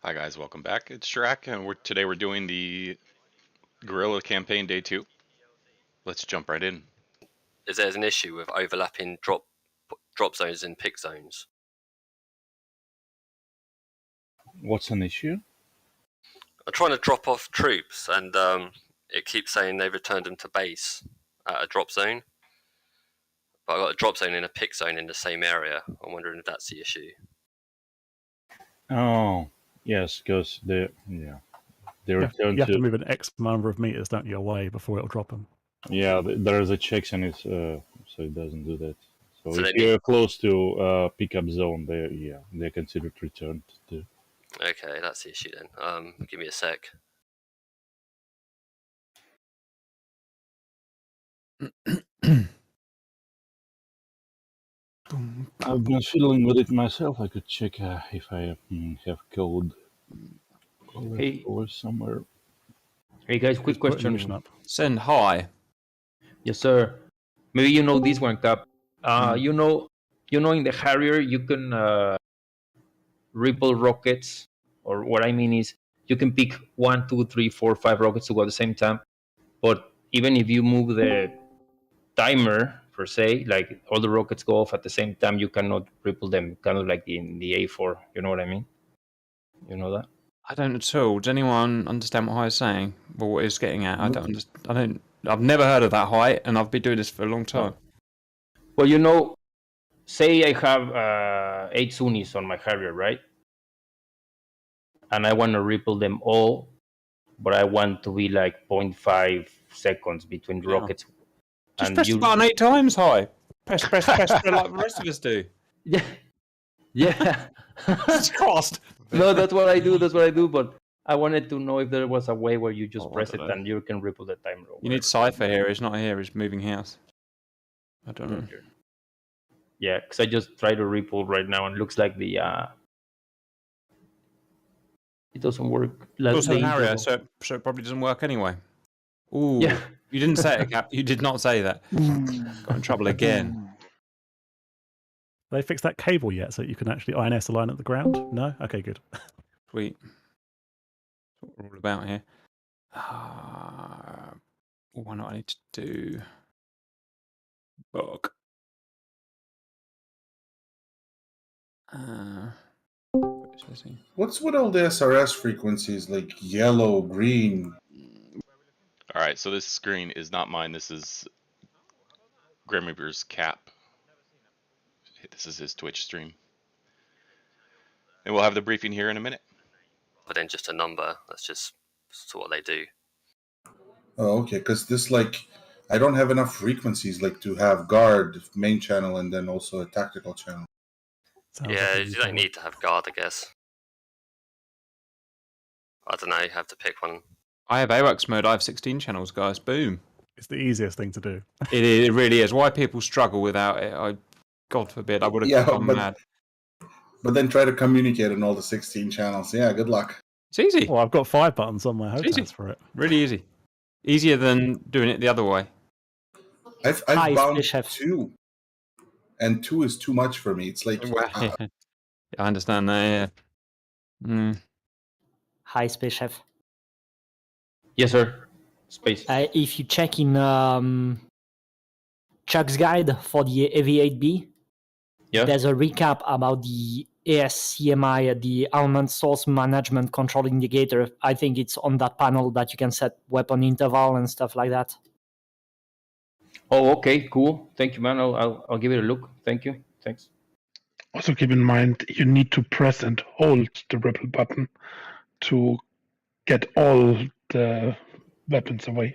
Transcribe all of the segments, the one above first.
Hi guys, welcome back. It's Shrack, and today we're doing the Guerrilla campaign day 2. Let's jump right in. Is there's an issue with overlapping drop zones and pick zones. What's an issue? I'm trying to drop off troops, and it keeps saying they've returned them to base at a drop zone. But I've got a drop zone and a pick zone in the same area. I'm wondering if that's the issue. Oh, yes, because they return You have to move an X number of meters, don't you, away before it'll drop them. Yeah, there's a check on it, so it doesn't do that. So So if you're close to pickup zone, they're considered returned to. Okay, that's the issue then. Give me a sec. I've been fiddling with it myself. I could check if I have code or somewhere. Hey guys, quick question. Send hi. Yes, sir. Maybe you know this one, Cap. You know, in the Harrier you can ripple rockets, or what I mean is you can pick 1, 2, 3, 4, 5 rockets to go at the same time. But even if you move the timer per se, like all the rockets go off at the same time, you cannot ripple them. Kind of like in the A4. You know what I mean? You know that? I don't at all. Does anyone understand what I was saying? Or what it's getting at? I don't. I've never heard of that height, and I've been doing this for a long time. Well, you know, say I have 8 Sunnis on my Harrier, right? And I want to ripple them all, but I want to be like 0.5 seconds between rockets. Just press the button 8 times, hi. Press, like the rest of us do. Yeah. Yeah. It's crossed. No, that's what I do. But I wanted to know if there was a way where you just press it and you can ripple the timer. You need Cypher here. It's not here. It's moving house. I don't know. Yeah, because I just tried to ripple right now and it looks like the it doesn't work. It's also an area, so it probably doesn't work anyway. Ooh, yeah. You didn't say it, Cap. You did not say that. Got in trouble again. Have they fixed that cable yet so you can actually INS align at the ground? No? Okay, good. Sweet. That's what we're all about here. What do I need to do? Book. What's with all the SRS frequencies like yellow, green? Alright, so this screen is not mine. This is Grim Reaper's Cap. This is his Twitch stream. And we'll have the briefing here in a minute. But then just a number. That's what they do. Oh, okay, because this, like, I don't have enough frequencies, like, to have guard, main channel, and then also a tactical channel. You don't need to have guard, I guess. I don't know, you have to pick one. I have AWACS mode. I have 16 channels, guys. Boom. It's the easiest thing to do. It really is. Why people struggle without it, God forbid, I would have gone mad. But then try to communicate on all the 16 channels. Yeah, good luck. It's easy. Well, I've got 5 buttons on my HOTAS for it. Really easy. Easier than doing it the other way. I've bound 2. And 2 is too much for me. It's like... I understand that, yeah. Hi, Space Chef. Yes, sir. Space. If you check in Chuck's guide for the AV8B, there's a recap about the ASCMI, the Armament Source Management Control Indicator. I think it's on that panel that you can set weapon interval and stuff like that. Oh, okay, cool. Thank you, man. I'll give it a look. Thank you. Thanks. Also keep in mind, you need to press and hold the ripple button to get all the weapons away.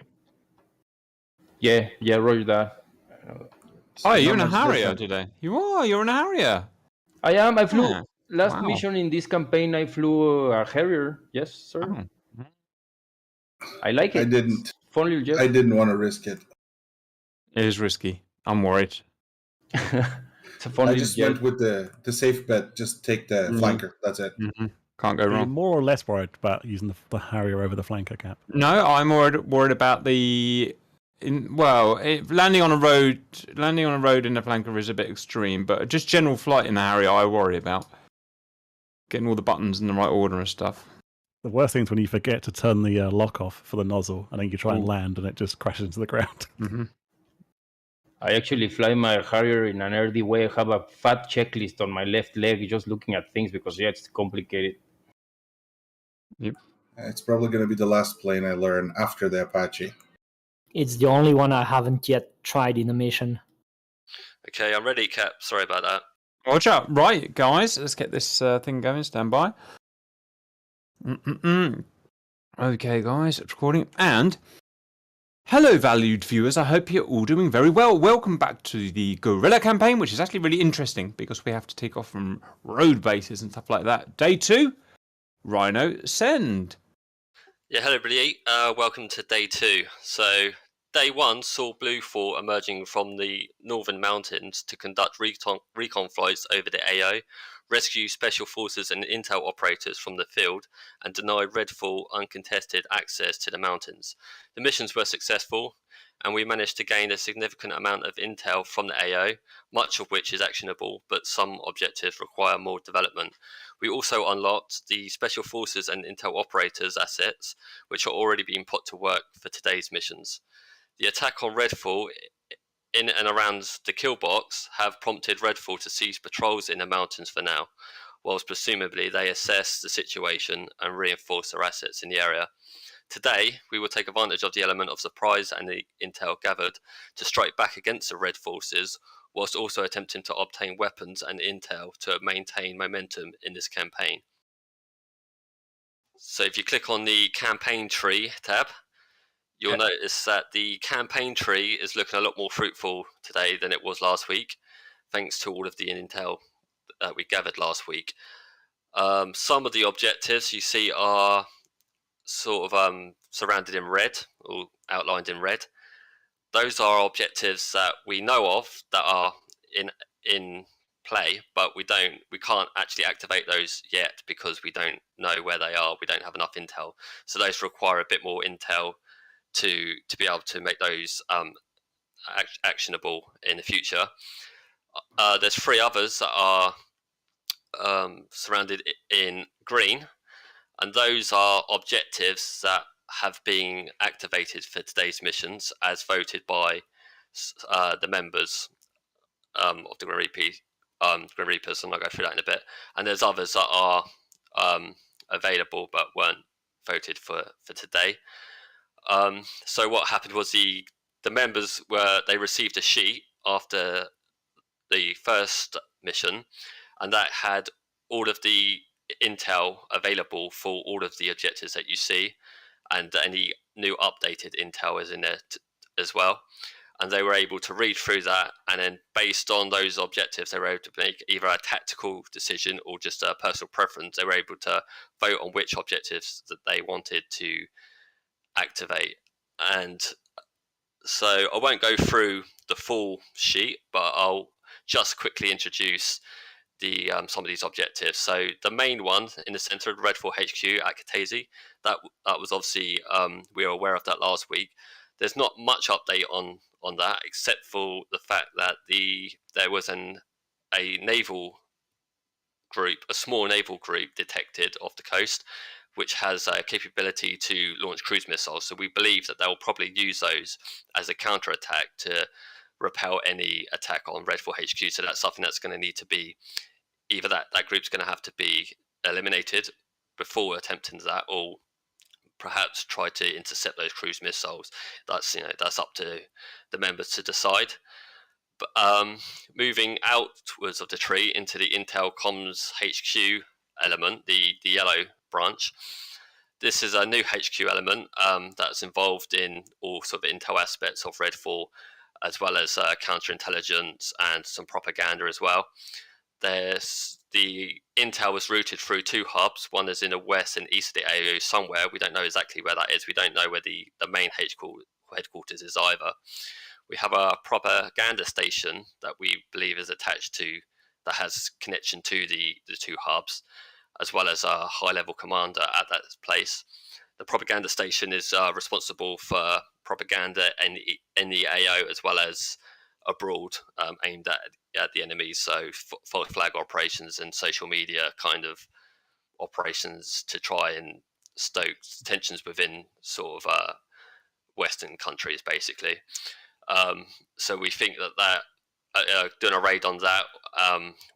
Yeah, roger that. Oh, you're in a Harrier today. You're in a Harrier. I am. I flew last mission in this campaign. I flew a Harrier. Yes, sir. Oh. I like it. I didn't. Fun little jet. I didn't want to risk it. It is risky. I'm worried. It's a fun I little just jet. went with the safe bet. Just take the flanker. That's it. Mm-hmm. Can't go Are you wrong. more or less worried about using the Harrier over the flanker, Cap? No, I'm worried about landing on a road in the flanker is a bit extreme, but just general flight in the Harrier I worry about. getting all the buttons in the right order and stuff. The worst thing is when you forget to turn the lock off for the nozzle, and then you try and land, and it just crashes into the ground. Mm-hmm. I actually fly my Harrier in an nerdy way. I have a fat checklist on my left leg, just looking at things because it's complicated. Yep. It's probably going to be the last plane I learn after the Apache. It's the only one I haven't yet tried in a mission. Okay, I'm ready, Cap. Sorry about that. Watch out. Right, guys, let's get this thing going. Stand by. Okay, guys, it's recording. And hello, valued viewers. I hope you're all doing very well. Welcome back to the Guerrilla campaign, which is actually really interesting because we have to take off from road bases and stuff like that. Day 2, Rhino Send. Yeah, hello, everybody. Welcome to day 2. So, day 1 saw Bluefall emerging from the northern mountains to conduct recon flights over the AO, rescue special forces and intel operators from the field, and deny Redfall uncontested access to the mountains. The missions were successful, and we managed to gain a significant amount of intel from the AO, much of which is actionable, but some objectives require more development. We also unlocked the Special Forces and Intel Operators assets, which are already being put to work for today's missions. The attack on Redfall in and around the kill box have prompted Redfall to cease patrols in the mountains for now, whilst presumably they assess the situation and reinforce their assets in the area. Today, we will take advantage of the element of surprise and the intel gathered to strike back against the Red forces, whilst also attempting to obtain weapons and intel to maintain momentum in this campaign. So if you click on the campaign tree tab, you'll notice that the campaign tree is looking a lot more fruitful today than it was last week, thanks to all of the intel that we gathered last week. Some of the objectives you see are sort of surrounded in red or outlined in red. Those are objectives that we know of that are in play, but we can't actually activate those yet because we don't know where they are. We don't have enough intel, so those require a bit more intel to be able to make those actionable in the future. There's 3 others that are surrounded in green, and those are objectives that have been activated for today's missions as voted by the members of the Grim Reapers, and I'll go through that in a bit. And there's others that are available but weren't voted for today. So what happened was the members they received a sheet after the first mission, and that had all of the intel available for all of the objectives that you see, and any new updated intel is in there as well. And they were able to read through that, and then based on those objectives, they were able to make either a tactical decision or just a personal preference. They were able to vote on which objectives that they wanted to activate. And so I won't go through the full sheet, but I'll just quickly introduce some of these objectives. So the main one in the center, Redfall HQ at Katesi, that was obviously we were aware of that last week. There's not much update on that, except for the fact that there was a naval group, a small naval group detected off the coast, which has a capability to launch cruise missiles. So we believe that they'll probably use those as a counterattack to repel any attack on Redfall HQ. So that's something that's going to need to be either that group's going to have to be eliminated before attempting that, or perhaps try to intercept those cruise missiles. That's up to the members to decide. But moving outwards of the tree into the Intel Comms HQ element, the yellow branch. This is a new HQ element that's involved in all sort of intel aspects of Redfall, as well as counterintelligence and some propaganda as well. The intel was routed through 2 hubs. One is in the west and east of the AO somewhere. We don't know exactly where that is. We don't know where the main headquarters is either. We have a propaganda station that we believe is attached to, that has connection to the 2 hubs, as well as a high-level commander at that place. The propaganda station is responsible for propaganda in the AO as well as abroad, aimed at the enemies, so false flag operations and social media kind of operations to try and stoke tensions within sort of Western countries, basically. So we think that doing a raid on that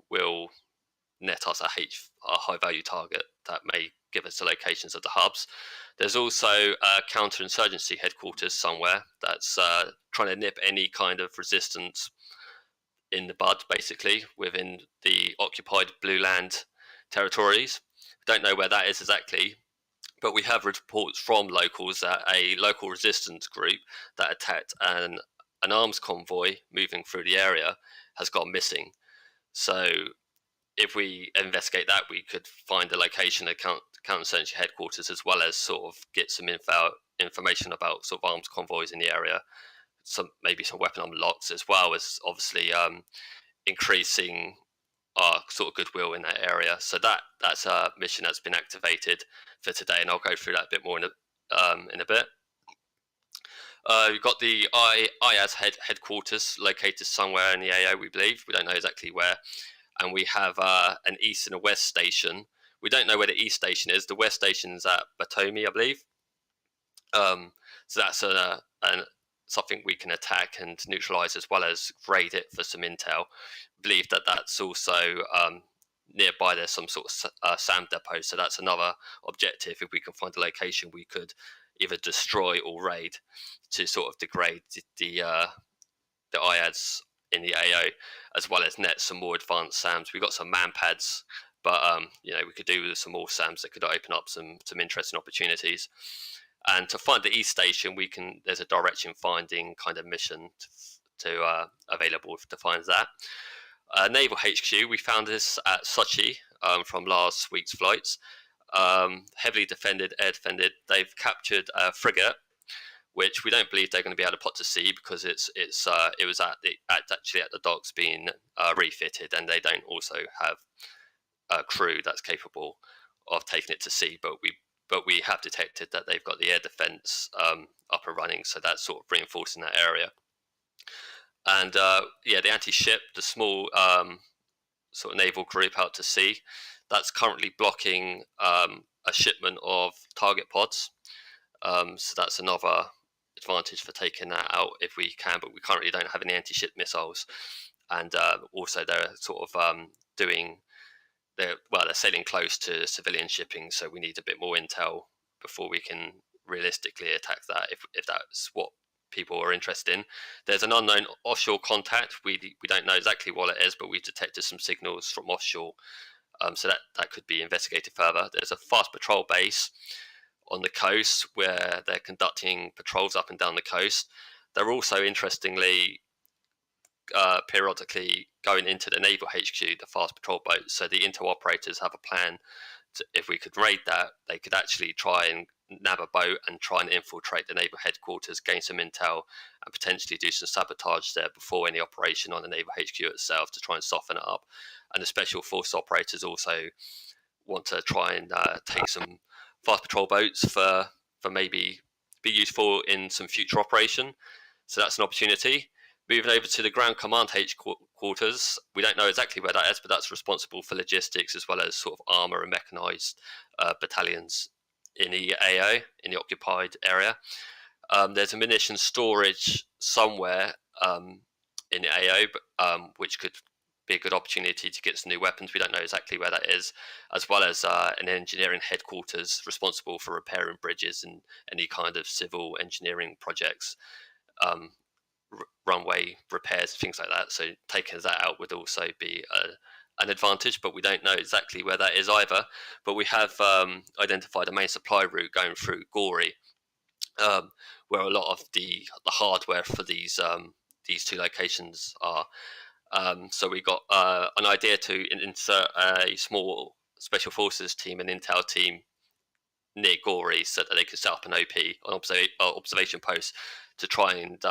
will net us a high value target that may give us the locations of the hubs. There's also a counterinsurgency headquarters somewhere that's trying to nip any kind of resistance in the bud, basically, within the occupied Blue Land territories. Don't know where that is exactly, but we have reports from locals that a local resistance group that attacked an arms convoy moving through the area has gone missing. So if we investigate that, we could find the location of counterinsurgency headquarters, as well as sort of get some information about sort of arms convoys in the area, maybe some weapon unlocks, as well as obviously increasing our sort of goodwill in that area. So that's a mission that's been activated for today, and I'll go through that a bit more in a bit. We've got the IAS headquarters located somewhere in the AO, we believe. We don't know exactly where. And we have an east and a west station. We don't know where the east station is. The west station is at Batomi, I believe. So that's something we can attack and neutralize, as well as raid it for some intel. Believe that that's also nearby. There's some sort of SAM depot, so that's another objective. If we can find a location, we could either destroy or raid to sort of degrade the IADs in the AO, as well as net some more advanced SAMs. We've got some man pads, but we could do with some more SAMs that could open up some interesting opportunities. And to find the east station, there's a direction finding kind of mission to available to find that. Naval HQ, we found this at Sochi from last week's flights. Heavily defended, air defended. They've captured a frigate, which we don't believe they're going to be able to put to sea, because it was actually at the docks being refitted, and they don't also have a crew that's capable of taking it to sea. But we have detected that they've got the air defense up and running, so that's sort of reinforcing that area. And the anti-ship, the small sort of naval group out to sea, that's currently blocking a shipment of target pods. So that's another advantage for taking that out if we can, but we currently don't have any anti-ship missiles. And also they're sort of they're sailing close to civilian shipping, so we need a bit more intel before we can realistically attack that, if that's what people are interested in. There's an unknown offshore contact. We don't know exactly what it is, but we've detected some signals from offshore, so that could be investigated further. There's a fast patrol base on the coast where they're conducting patrols up and down the coast. They're also, interestingly, periodically going into the naval HQ, the fast patrol boats. So the intel operators have a plan if we could raid that, they could actually try and nab a boat and try and infiltrate the naval headquarters, gain some intel, and potentially do some sabotage there before any operation on the naval HQ itself to try and soften it up. And the special force operators also want to try and take some fast patrol boats for maybe be useful in some future operation. So that's an opportunity. Moving over to the ground command headquarters, we don't know exactly where that is, but that's responsible for logistics as well as sort of armor and mechanized battalions in the AO, in the occupied area. There's a munitions storage somewhere in the AO, which could be a good opportunity to get some new weapons. We don't know exactly where that is, as well as an engineering headquarters responsible for repairing bridges and any kind of civil engineering projects, runway repairs, things like that. So taking that out would also be an advantage, but we don't know exactly where that is either. But we have identified a main supply route going through Gori, where a lot of the hardware for these two locations are. So we got an idea to insert a small special forces team, an intel team near Gori, so that they could set up an OP, an observation post, to try and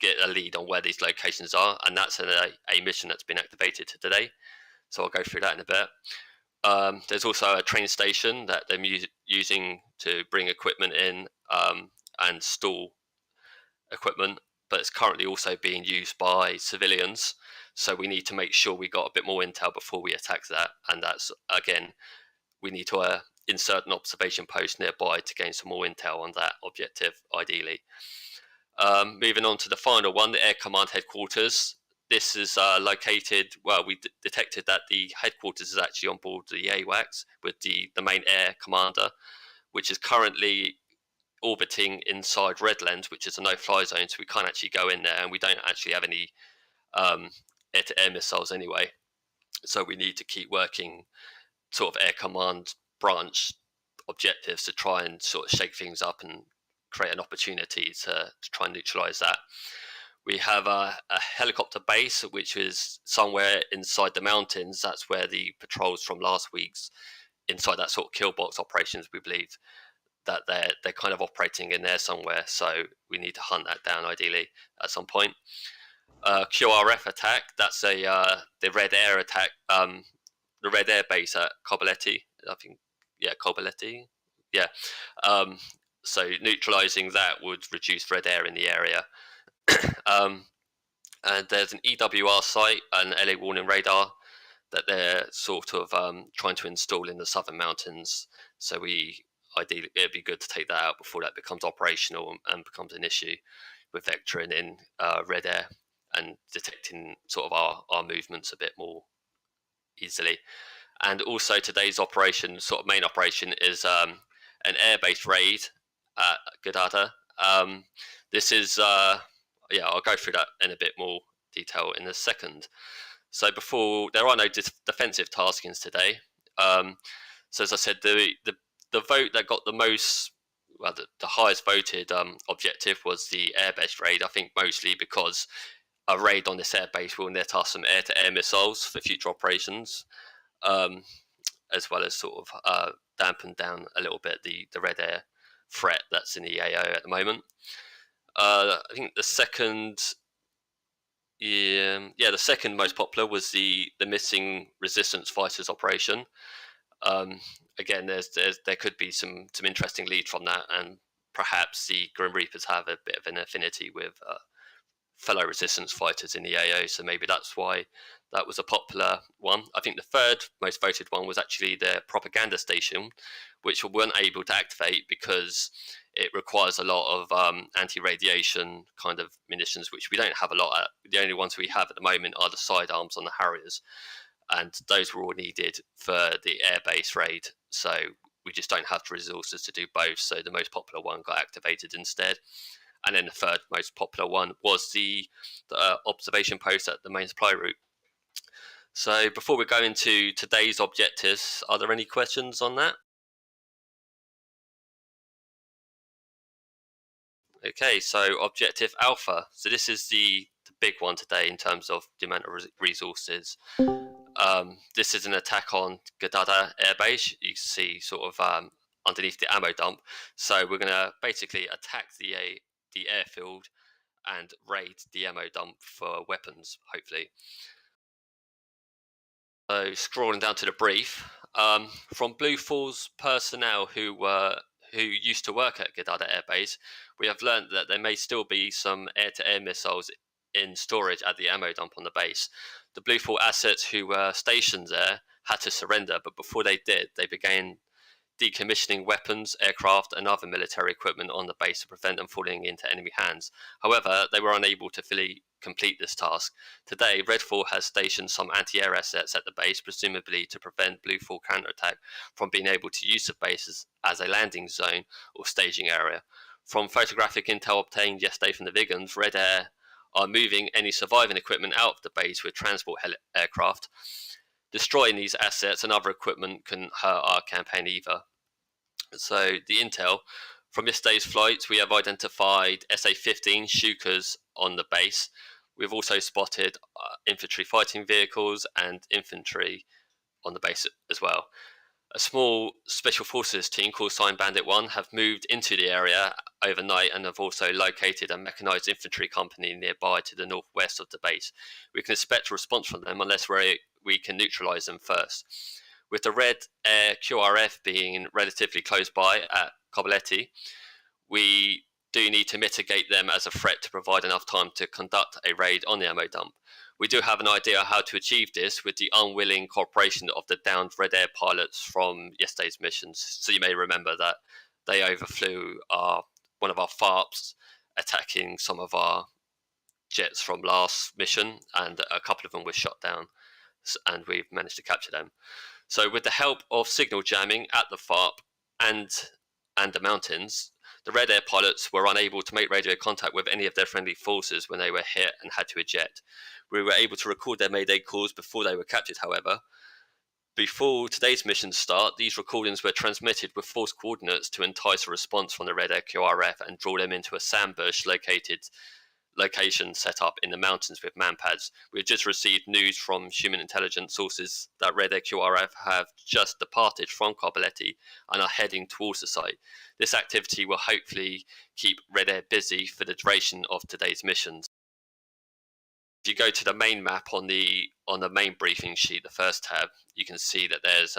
get a lead on where these locations are. And that's a mission that's been activated today. So I'll go through that in a bit. There's also a train station that they're using to bring equipment in and store equipment, but it's currently also being used by civilians. So we need to make sure we got a bit more intel before we attack that. And that's, again, we need to insert an observation post nearby to gain some more intel on that objective, ideally. Moving on to the final one, the Air Command Headquarters. This is located, well, we detected that the headquarters is actually on board the AWACS with the main air commander, which is currently orbiting inside Redlands, which is a no-fly zone, so we can't actually go in there, and we don't actually have any air-to-air missiles anyway. So we need to keep working sort of air command branch objectives to try and sort of shake things up and create an opportunity to try and neutralize that. We have a helicopter base, which is somewhere inside the mountains. That's where the patrols from last week's, inside that sort of kill box operations, we believe that they're kind of operating in there somewhere. So we need to hunt that down ideally at some point. QRF attack, that's the Red Air attack, the Red Air base at Cobaleti, I think, Cobaleti, so neutralizing that would reduce Red Air in the area. And there's an EWR site, an LA warning radar, that they're sort of trying to install in the southern mountains. So ideally, it'd be good to take that out before that becomes operational and becomes an issue with vectoring in Red Air and detecting sort of our movements a bit more easily. And also today's operation, sort of main operation, is an air-based raid at Guerrilla. This is, I'll go through that in a bit more detail in a second. So there are no defensive taskings today. So as I said, the vote that got the most, well, the highest voted objective was the air-based raid. I think mostly because a raid on this airbase will net us some air-to-air missiles for future operations, as well as sort of dampen down a little bit the Red Air threat that's in the AO at the moment. I think the second most popular was the missing resistance fighters operation. Again, there could be some interesting leads from that, and perhaps the Grim Reapers have a bit of an affinity with fellow resistance fighters in the AO, so maybe that's why that was a popular one. I think the third most voted one was actually their propaganda station, which we weren't able to activate because it requires a lot of anti-radiation kind of munitions, which we don't have a lot at. The only ones we have at the moment are the sidearms on the Harriers, and those were all needed for the airbase raid, so we just don't have the resources to do both, so the most popular one got activated instead. And then the third most popular one was the observation post at the main supply route. So before we go into today's objectives, are there any questions on that? Okay, so objective Alpha. So this is the big one today in terms of the amount of resources. This is an attack on Guerrilla airbase. You can see sort of underneath the ammo dump. So we're going to basically attack the airfield and raid the ammo dump for weapons, hopefully. So scrolling down to the brief, from Blue Falls personnel who used to work at Guerrilla Air Base, we have learned that there may still be some air-to-air missiles in storage at the ammo dump on the base. The Blue Falls assets who were stationed there had to surrender, but before they did, they began decommissioning weapons, aircraft, and other military equipment on the base to prevent them falling into enemy hands. However, they were unable to fully complete this task. Today, Redfall has stationed some anti-air assets at the base, presumably to prevent Bluefall counterattack from being able to use the base as a landing zone or staging area. From photographic intel obtained yesterday from the Vigans, Red Air are moving any surviving equipment out of the base with transport aircraft. Destroying these assets and other equipment can hurt our campaign either. So the intel from yesterday's flights, we have identified SA-15 Shukers on the base. We've also spotted infantry fighting vehicles and infantry on the base as well. A small special forces team called Sign Bandit 1 have moved into the area overnight and have also located a mechanized infantry company nearby to the northwest of the base. We can expect a response from them unless we can neutralize them first. With the Red Air QRF being relatively close by at Cobaleti, we do need to mitigate them as a threat to provide enough time to conduct a raid on the ammo dump. We do have an idea how to achieve this with the unwilling cooperation of the downed Red Air pilots from yesterday's missions. So you may remember that they overflew one of our FARPs, attacking some of our jets from last mission, and a couple of them were shot down, and we've managed to capture them. So with the help of signal jamming at the FARP and the mountains, the Red Air pilots were unable to make radio contact with any of their friendly forces when they were hit and had to eject. We were able to record their mayday calls before they were captured, however. Before today's mission start, these recordings were transmitted with false coordinates to entice a response from the Red Air QRF and draw them into a sandbush location set up in the mountains with manpads. We've just received news from human intelligence sources that Red Air QRF have just departed from Carboletti and are heading towards the site. This activity will hopefully keep Red Air busy for the duration of today's missions. If you go to the main map on the main briefing sheet, the first tab, you can see that there's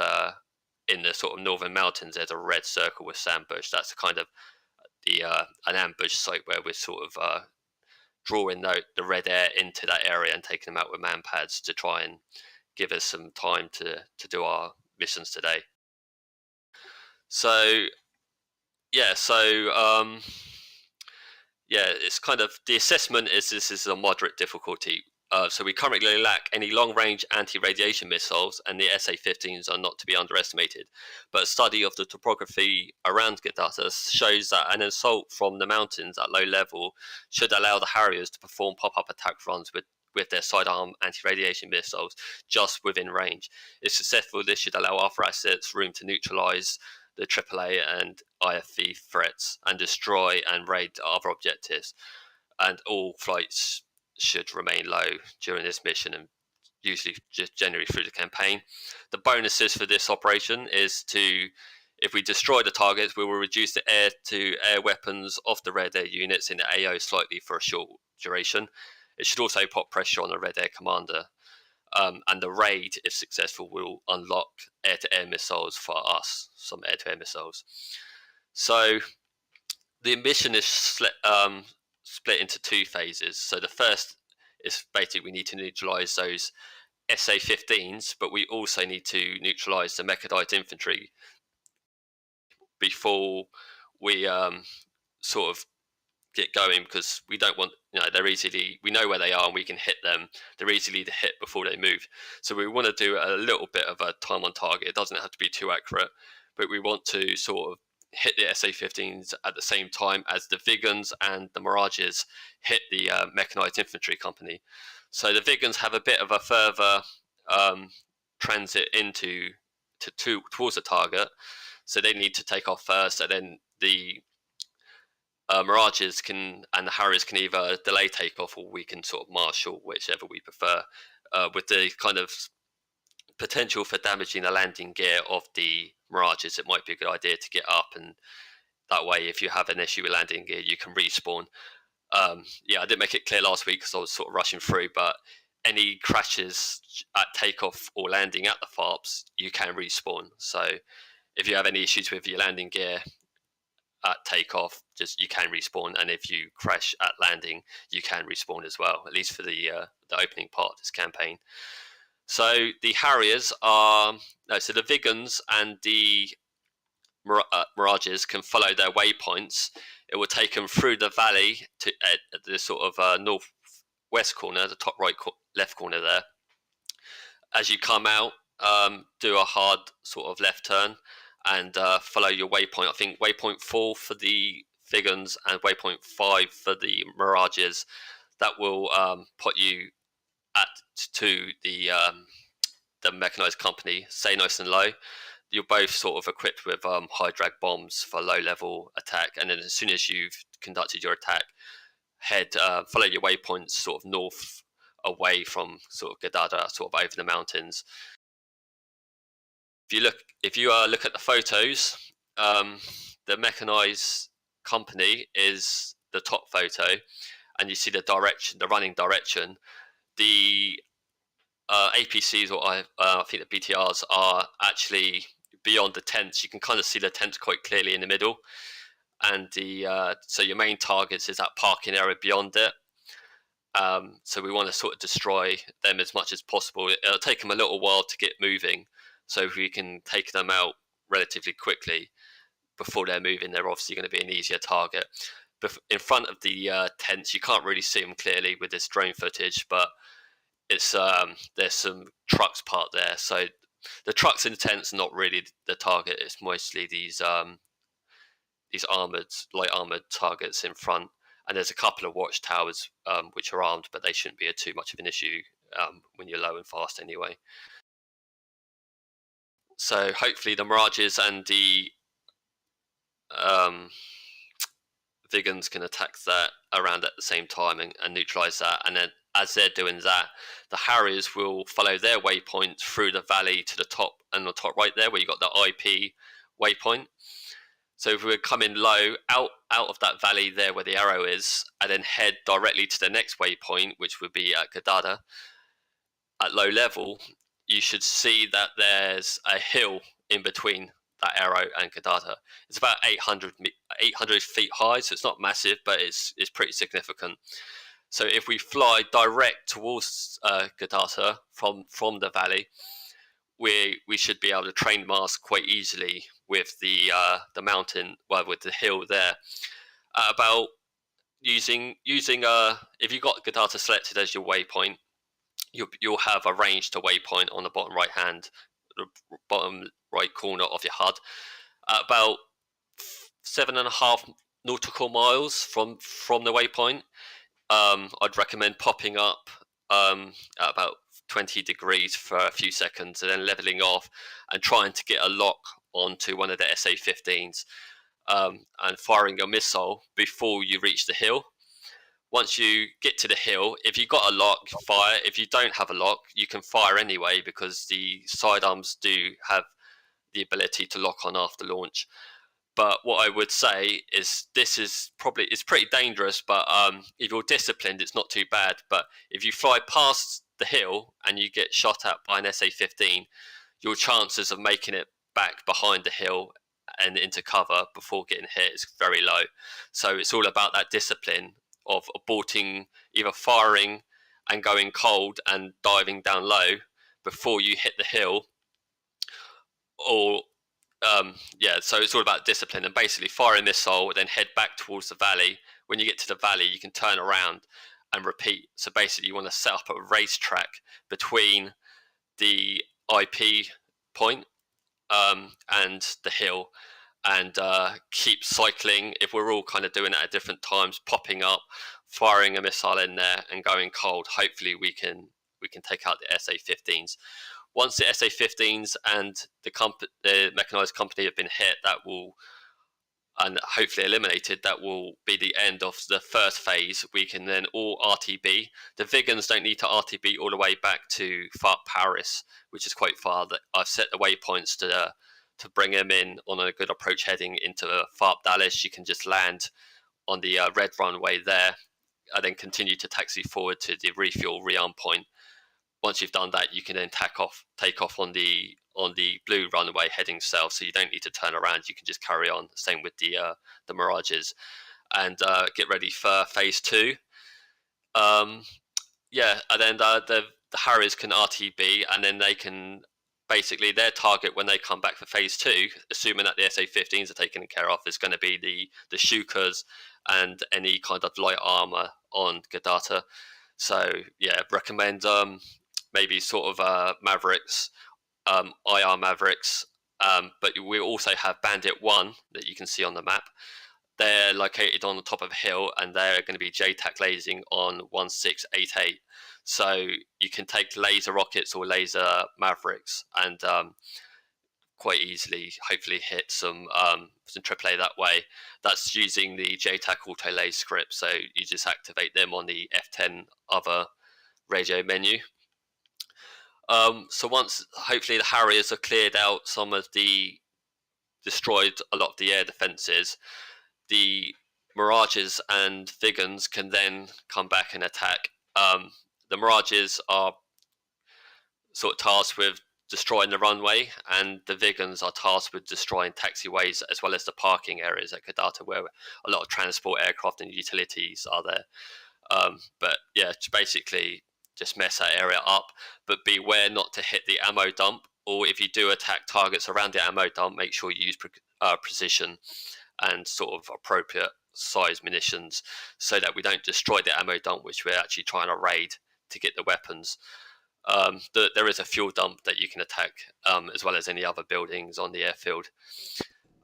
in the sort of northern mountains, there's a red circle with sandbush. That's kind of an ambush site where we're sort of drawing the Red Air into that area and taking them out with manpads to try and give us some time to do our missions today. So it's kind of, the assessment is this is a moderate difficulty. So we currently lack any long-range anti-radiation missiles, and the SA-15s are not to be underestimated. But a study of the topography around Guerrilla shows that an assault from the mountains at low level should allow the Harriers to perform pop-up attack runs with their sidearm anti-radiation missiles just within range. If successful, this should allow other assets room to neutralize the AAA and IFV threats and destroy and raid other objectives. And all flights should remain low during this mission and usually just generally through the campaign. The bonuses for this operation is if we destroy the targets, we will reduce the air-to-air weapons of the Red Air units in the AO slightly for a short duration. It should also put pressure on the Red Air commander. And the raid, if successful, will unlock air-to-air missiles for us, some air-to-air missiles. So the mission is split into two phases. So the first is basically we need to neutralize those SA-15s, but we also need to neutralize the mechanized infantry before we sort of get going, because we don't want, we know where they are and we can hit them. They're easily to hit before they move. So we want to do a little bit of a time on target. It doesn't have to be too accurate, but we want to sort of hit the SA-15s at the same time as the Vigans and the Mirages hit the mechanized infantry company. So the Vigans have a bit of a further transit towards the target, so they need to take off first, and then the Mirages and the Harriers can either delay takeoff or we can sort of marshal, whichever we prefer, with the kind of potential for damaging the landing gear of the Mirages. It might be a good idea to get up, and that way if you have an issue with landing gear you can respawn. I didn't make it clear last week because I was sort of rushing through, but any crashes at takeoff or landing at the FARPs, you can respawn. So if you have any issues with your landing gear at takeoff, you can respawn, and if you crash at landing you can respawn as well, at least for the opening part of this campaign. So the Harriers so the Vigans and the Mirages can follow their waypoints. It will take them through the valley to the sort of northwest corner, the top right left corner there. As you come out, do a hard sort of left turn and follow your waypoint. I think waypoint 4 for the Vigans and waypoint 5 for the Mirages. That will put you to the mechanized company. Stay nice and low. You're both sort of equipped with high drag bombs for low level attack, and then as soon as you've conducted your attack, follow your waypoints sort of north away from sort of Guerrilla, sort of over the mountains. If you look at the photos, the mechanized company is the top photo, and you see the direction, the running direction. The APCs, or I think the BTRs, are actually beyond the tents. You can kind of see the tents quite clearly in the middle, and so your main targets is that parking area beyond it. So we want to sort of destroy them as much as possible. It'll take them a little while to get moving, so if we can take them out relatively quickly before they're moving, they're obviously going to be an easier target. But in front of the tents, you can't really see them clearly with this drone footage, but it's there's some trucks parked there. So the trucks in the tents are not really the target. It's mostly these light armored targets in front. And there's a couple of watchtowers which are armed, but they shouldn't be too much of an issue when you're low and fast anyway. So hopefully the Mirages and the Vigans can attack that around at the same time and neutralize that. And then as they're doing that, the Harriers will follow their waypoint through the valley to the top, and the top right there where you got the IP waypoint. So if we're coming low out of that valley there where the arrow is, and then head directly to the next waypoint, which would be at Gadada, at low level, you should see that there's a hill in between that arrow and Gadada. It's about 800 feet high, so it's not massive, but it's pretty significant. So if we fly direct towards Gadada from the valley, we should be able to train mask quite easily with the mountain, well, with the hill there. About using if you've got Gadada selected as your waypoint, you'll have a range to waypoint on the bottom bottom right corner of your HUD. About 7.5 nautical miles from the waypoint. I'd recommend popping up at about 20 degrees for a few seconds and then leveling off and trying to get a lock onto one of the SA-15s and firing your missile before you reach the hill. Once you get to the hill, if you've got a lock, fire. If you don't have a lock, you can fire anyway because the sidearms do have the ability to lock on after launch. But what I would say is it's pretty dangerous, but if you're disciplined, it's not too bad. But if you fly past the hill and you get shot at by an SA-15, your chances of making it back behind the hill and into cover before getting hit is very low. So it's all about that discipline of aborting, either firing and going cold and diving down low before you hit the hill, or so it's all about discipline and basically fire a missile, then head back towards the valley. When you get to the valley, you can turn around and repeat. So basically you want to set up a racetrack between the IP point and the hill, and keep cycling. If we're all kind of doing it at different times, popping up, firing a missile in there and going cold, hopefully we can take out the SA-15s. Once the SA-15s and the mechanized company have been hit, and hopefully eliminated, that will be the end of the first phase. We can then all RTB. The Vigans don't need to RTB all the way back to FARP Paris, which is quite far. I've set the waypoints to bring them in on a good approach heading into FARP Dallas. You can just land on the red runway there and then continue to taxi forward to the refuel rearm point. Once you've done that, you can then take off on the blue runway heading south, so you don't need to turn around. You can just carry on. Same with the Mirages, and get ready for phase 2. And then the Harriers can RTB, and then they can basically their target when they come back for phase 2, assuming that the SA-15s are taken care of, is going to be the Shukas and any kind of light armor on Gadata. So recommend maybe sort of Mavericks, IR Mavericks, but we also have Bandit 1 that you can see on the map. They're located on the top of a hill, and they're going to be JTAC lasing on 1688. So you can take laser rockets or laser Mavericks and quite easily, hopefully, hit some AAA that way. That's using the JTAC auto lase script. So you just activate them on the F10 other radio menu. So once hopefully the Harriers have cleared out destroyed a lot of the air defenses, the Mirages and Vigans can then come back and attack. The Mirages are sort of tasked with destroying the runway, and the Vigans are tasked with destroying taxiways as well as the parking areas at Gadata, where a lot of transport aircraft and utilities are there. But yeah, basically just mess that area up, but beware not to hit the ammo dump, or if you do attack targets around the ammo dump, make sure you use precision and sort of appropriate size munitions so that we don't destroy the ammo dump, which we're actually trying to raid to get the weapons. There is a fuel dump that you can attack, as well as any other buildings on the airfield.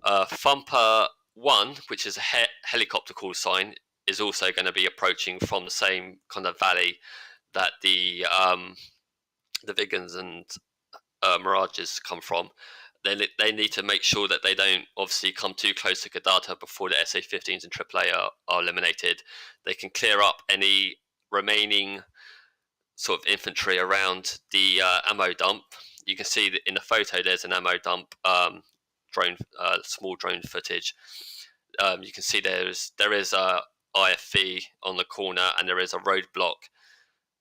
Thumper 1, which is a helicopter call sign, is also going to be approaching from the same kind of valley that the Vigans and Mirages come from. They need to make sure that they don't obviously come too close to Gadata before the SA-15s and AAA are eliminated. They can clear up any remaining sort of infantry around the ammo dump. You can see that in the photo there's an ammo dump drone, small drone footage. You can see there is a IFV on the corner, and there is a roadblock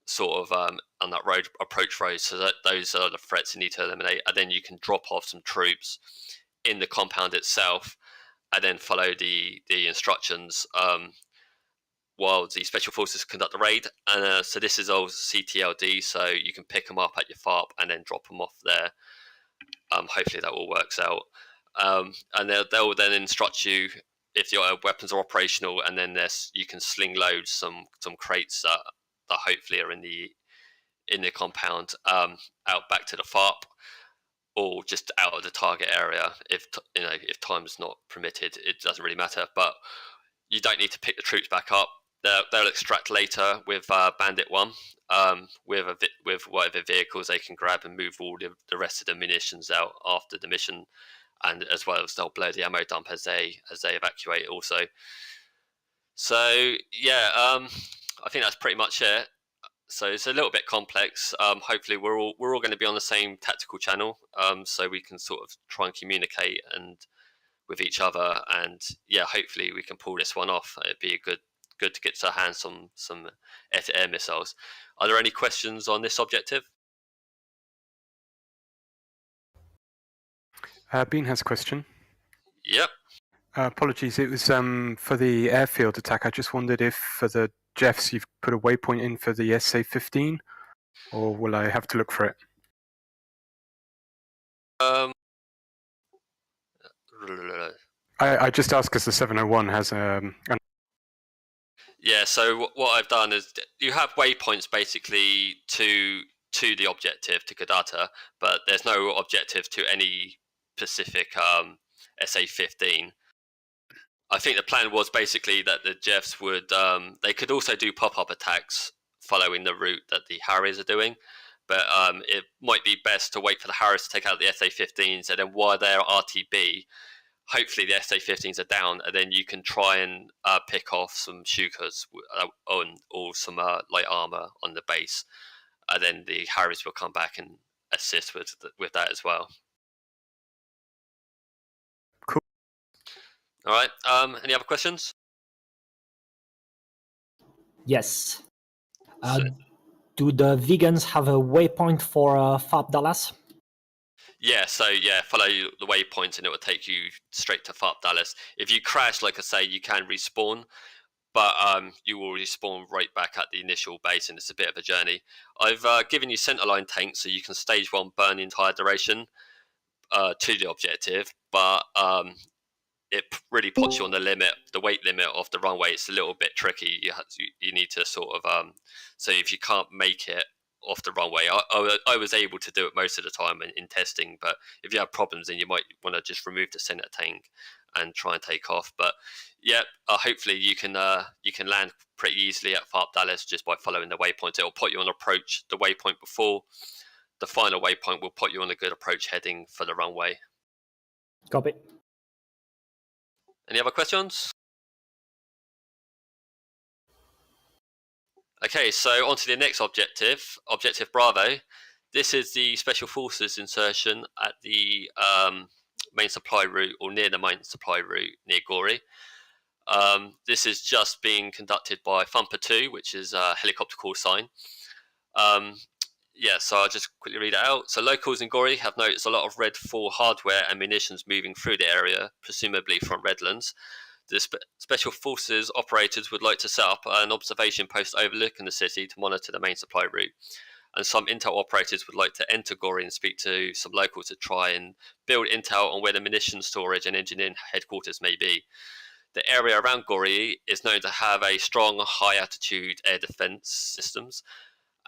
sort of on that road approach road. So those are the threats you need to eliminate, and then you can drop off some troops in the compound itself, and then follow the instructions while the special forces conduct the raid. And so this is all CTLD, so you can pick them up at your FARP and then drop them off there. Hopefully that all works out. And they'll then instruct you if your weapons are operational, and then you can sling load some crates that hopefully are in the compound out back to the FARP, or just out of the target area. If time's not permitted, it doesn't really matter. But you don't need to pick the troops back up. They'll extract later with Bandit 1, with whatever vehicles they can grab, and move all the rest of the munitions out after the mission, and as well as they'll blow the ammo dump as they evacuate also. So yeah, I think that's pretty much it. So it's a little bit complex. Hopefully we're all going to be on the same tactical channel, so we can sort of try and communicate and with each other, and yeah, hopefully we can pull this one off. It'd be good to get our hands on some air-to-air missiles. Are there any questions on this objective? Bean has a question. Yep. Apologies, it was for the airfield attack. I just wondered if for the Jeffs you've put a waypoint in for the SA-15, or will I have to look for it? I just asked because the 701 has Yeah, so what I've done is you have waypoints basically to the objective, to Gadata, but there's no objective to any specific SA-15. I think the plan was basically that the Jeffs would, they could also do pop-up attacks following the route that the Harriers are doing, but it might be best to wait for the Harriers to take out the SA-15s, and then while they're RTB, hopefully the SA-15s are down, and then you can try and pick off some Shukas or some light armor on the base, and then the Harriers will come back and assist with that as well. Cool. All right. Any other questions? Yes. Do the vegans have a waypoint for FARP Dallas? Yeah, so yeah, follow the waypoints and it will take you straight to FARP Dallas. If you crash, like I say, you can respawn, but you will respawn right back at the initial base, and it's a bit of a journey. I've given you centerline tanks so you can stage 1 burn the entire duration to the objective, but it really puts you on the limit, the weight limit of the runway. It's a little bit tricky. You need to sort of so if you can't make it off the runway, I was able to do it most of the time in testing, but if you have problems, then you might want to just remove the center tank and try and take off. But yeah, hopefully you can land pretty easily at FARP Dallas just by following the waypoints. It'll put you on approach. The waypoint before the final waypoint will put you on a good approach heading for the runway. Copy. Any other questions? Okay, so on to the next objective, Objective Bravo. This is the Special Forces insertion at the main supply route, or near the main supply route, near Gori. This is just being conducted by Thumper 2, which is a helicopter call sign. Yeah, so I'll just quickly read it out. So locals in Gori have noticed a lot of Red 4 hardware and munitions moving through the area, presumably from Redlands. The Special Forces operators would like to set up an observation post overlooking the city to monitor the main supply route. And some intel operators would like to enter Gori and speak to some locals to try and build intel on where the munitions storage and engineering headquarters may be. The area around Gori is known to have a strong high-altitude air defense systems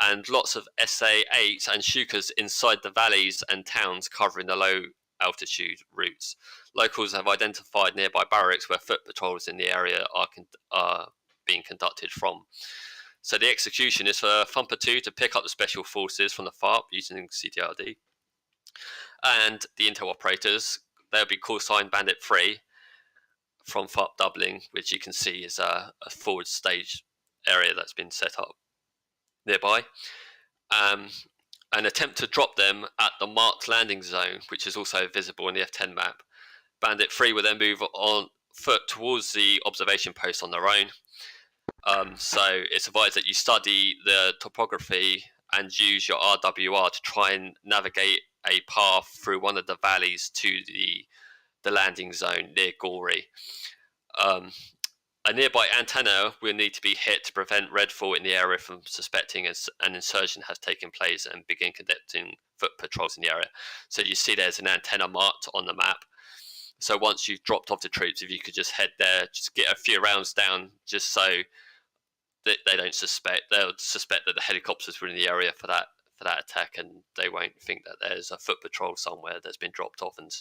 and lots of SA-8 and Shukas inside the valleys and towns covering the low-altitude routes. Locals have identified nearby barracks where foot patrols in the area are being conducted from. So the execution is for Thumper 2 to pick up the special forces from the FARP using CTRD. And the intel operators, they'll be call sign Bandit 3 from FARP doubling, which you can see is a forward stage area that's been set up nearby. And attempt to drop them at the marked landing zone, which is also visible in the F10 map. Bandit 3 will then move on foot towards the observation post on their own. So it's advised that you study the topography and use your RWR to try and navigate a path through one of the valleys to the landing zone near Gori. A nearby antenna will need to be hit to prevent redfall in the area from suspecting an insurgent has taken place and begin conducting foot patrols in the area. So you see there's an antenna marked on the map. So once you've dropped off the troops, if you could just head there, just get a few rounds down, just so that they don't suspect. They'll suspect that the helicopters were in the area for that attack, and they won't think that there's a foot patrol somewhere that's been dropped off and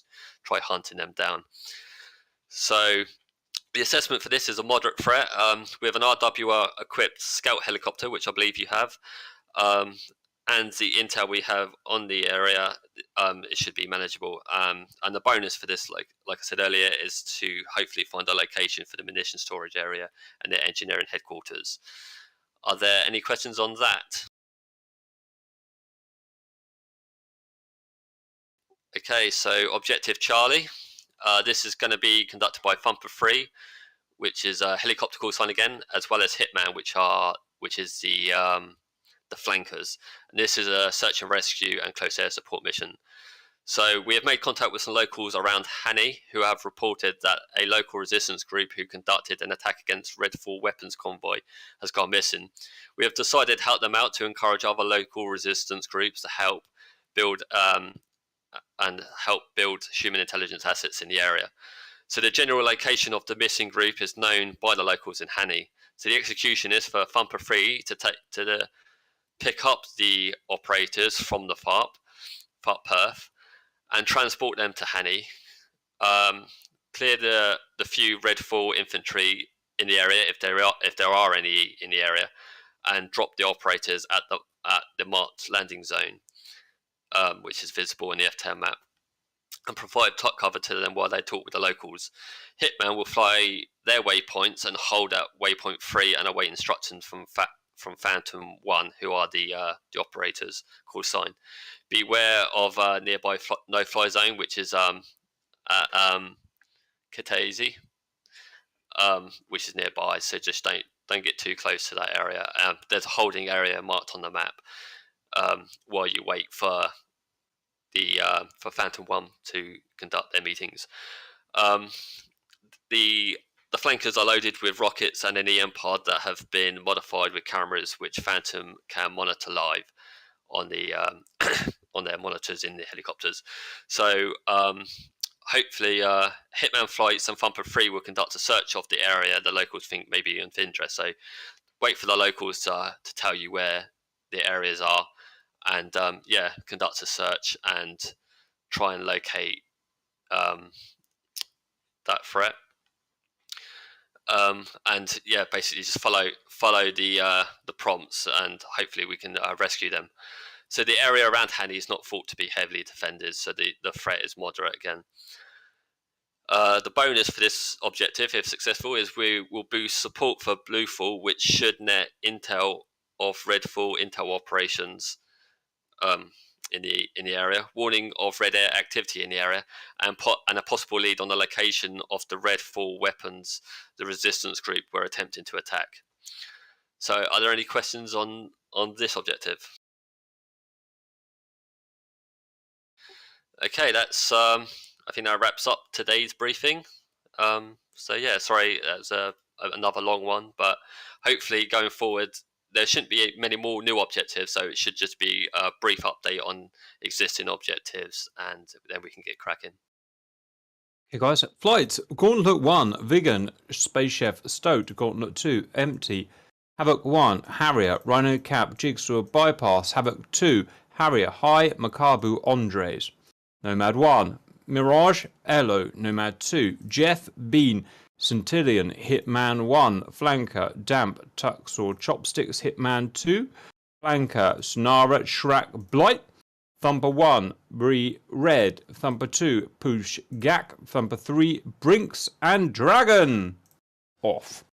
try hunting them down. So the assessment for this is a moderate threat. We have an RWR equipped scout helicopter, which I believe you have, and the intel we have on the area, it should be manageable. And the bonus for this, like I said earlier, is to hopefully find a location for the munition storage area and their engineering headquarters. Are there any questions on that? Okay, so objective Charlie. This is going to be conducted by Thumper 3, which is a helicopter call sign again, as well as Hitman, which is the flankers. And this is a search and rescue and close air support mission. So we have made contact with some locals around Hani who have reported that a local resistance group who conducted an attack against Redfall weapons convoy has gone missing. We have decided to help them out to encourage other local resistance groups to help build human intelligence assets in the area. So the general location of the missing group is known by the locals in Hani. So the execution is for Thumper 3 to pick up the operators from the FARP Perth, and transport them to Hani, clear the few Redfall infantry in the area if there are any in the area, and drop the operators at the marked landing zone, which is visible in the F10 map, and provide top cover to them while they talk with the locals. Hitman will fly their waypoints and hold at waypoint 3 and await instructions from Phantom 1, who are the operators, call sign. Beware of nearby no-fly zone, which is at Kataisi, which is nearby, so just don't get too close to that area. There's a holding area marked on the map while you wait for Phantom 1 to conduct their meetings. The flankers are loaded with rockets and an EM pod that have been modified with cameras which Phantom can monitor live on the on their monitors in the helicopters. So hopefully Hitman flights and Thumper 3 will conduct a search of the area the locals think may be of interest. So wait for the locals to tell you where the areas are, and conduct a search and try and locate that threat. Basically just follow the prompts, and hopefully we can rescue them. So the area around Hani is not thought to be heavily defended, so the threat is moderate again. The bonus for this objective, if successful, is we will boost support for Bluefall, which should net intel of Redfall intel operations in the area, warning of red air activity in the area, and a possible lead on the location of the Redfall weapons the resistance group were attempting to attack. So are there any questions on this objective? Okay, that's I think that wraps up today's briefing. So yeah, sorry, that was another long one, but hopefully going forward there shouldn't be many more new objectives, so it should just be a brief update on existing objectives, and then we can get cracking. Okay, guys. Flights: Gauntlet 1, Vegan, Space Chef, Stoked. Gauntlet 2, Empty. Havoc 1, Harrier, Rhino Cap, Jigsaw, Bypass. Havoc 2, Harrier, High, Makabu, Andres. Nomad 1, Mirage, Elo. Nomad 2, Jeff, Bean, Centillion, Hitman 1, Flanker, Damp, Tuxor, Chopsticks, Hitman 2, Flanker, Sonara, Shrack, Blight. Thumper 1, Bree Red. Thumper 2, Poosh Gak. Thumper 3, Brinks and Dragon. Off.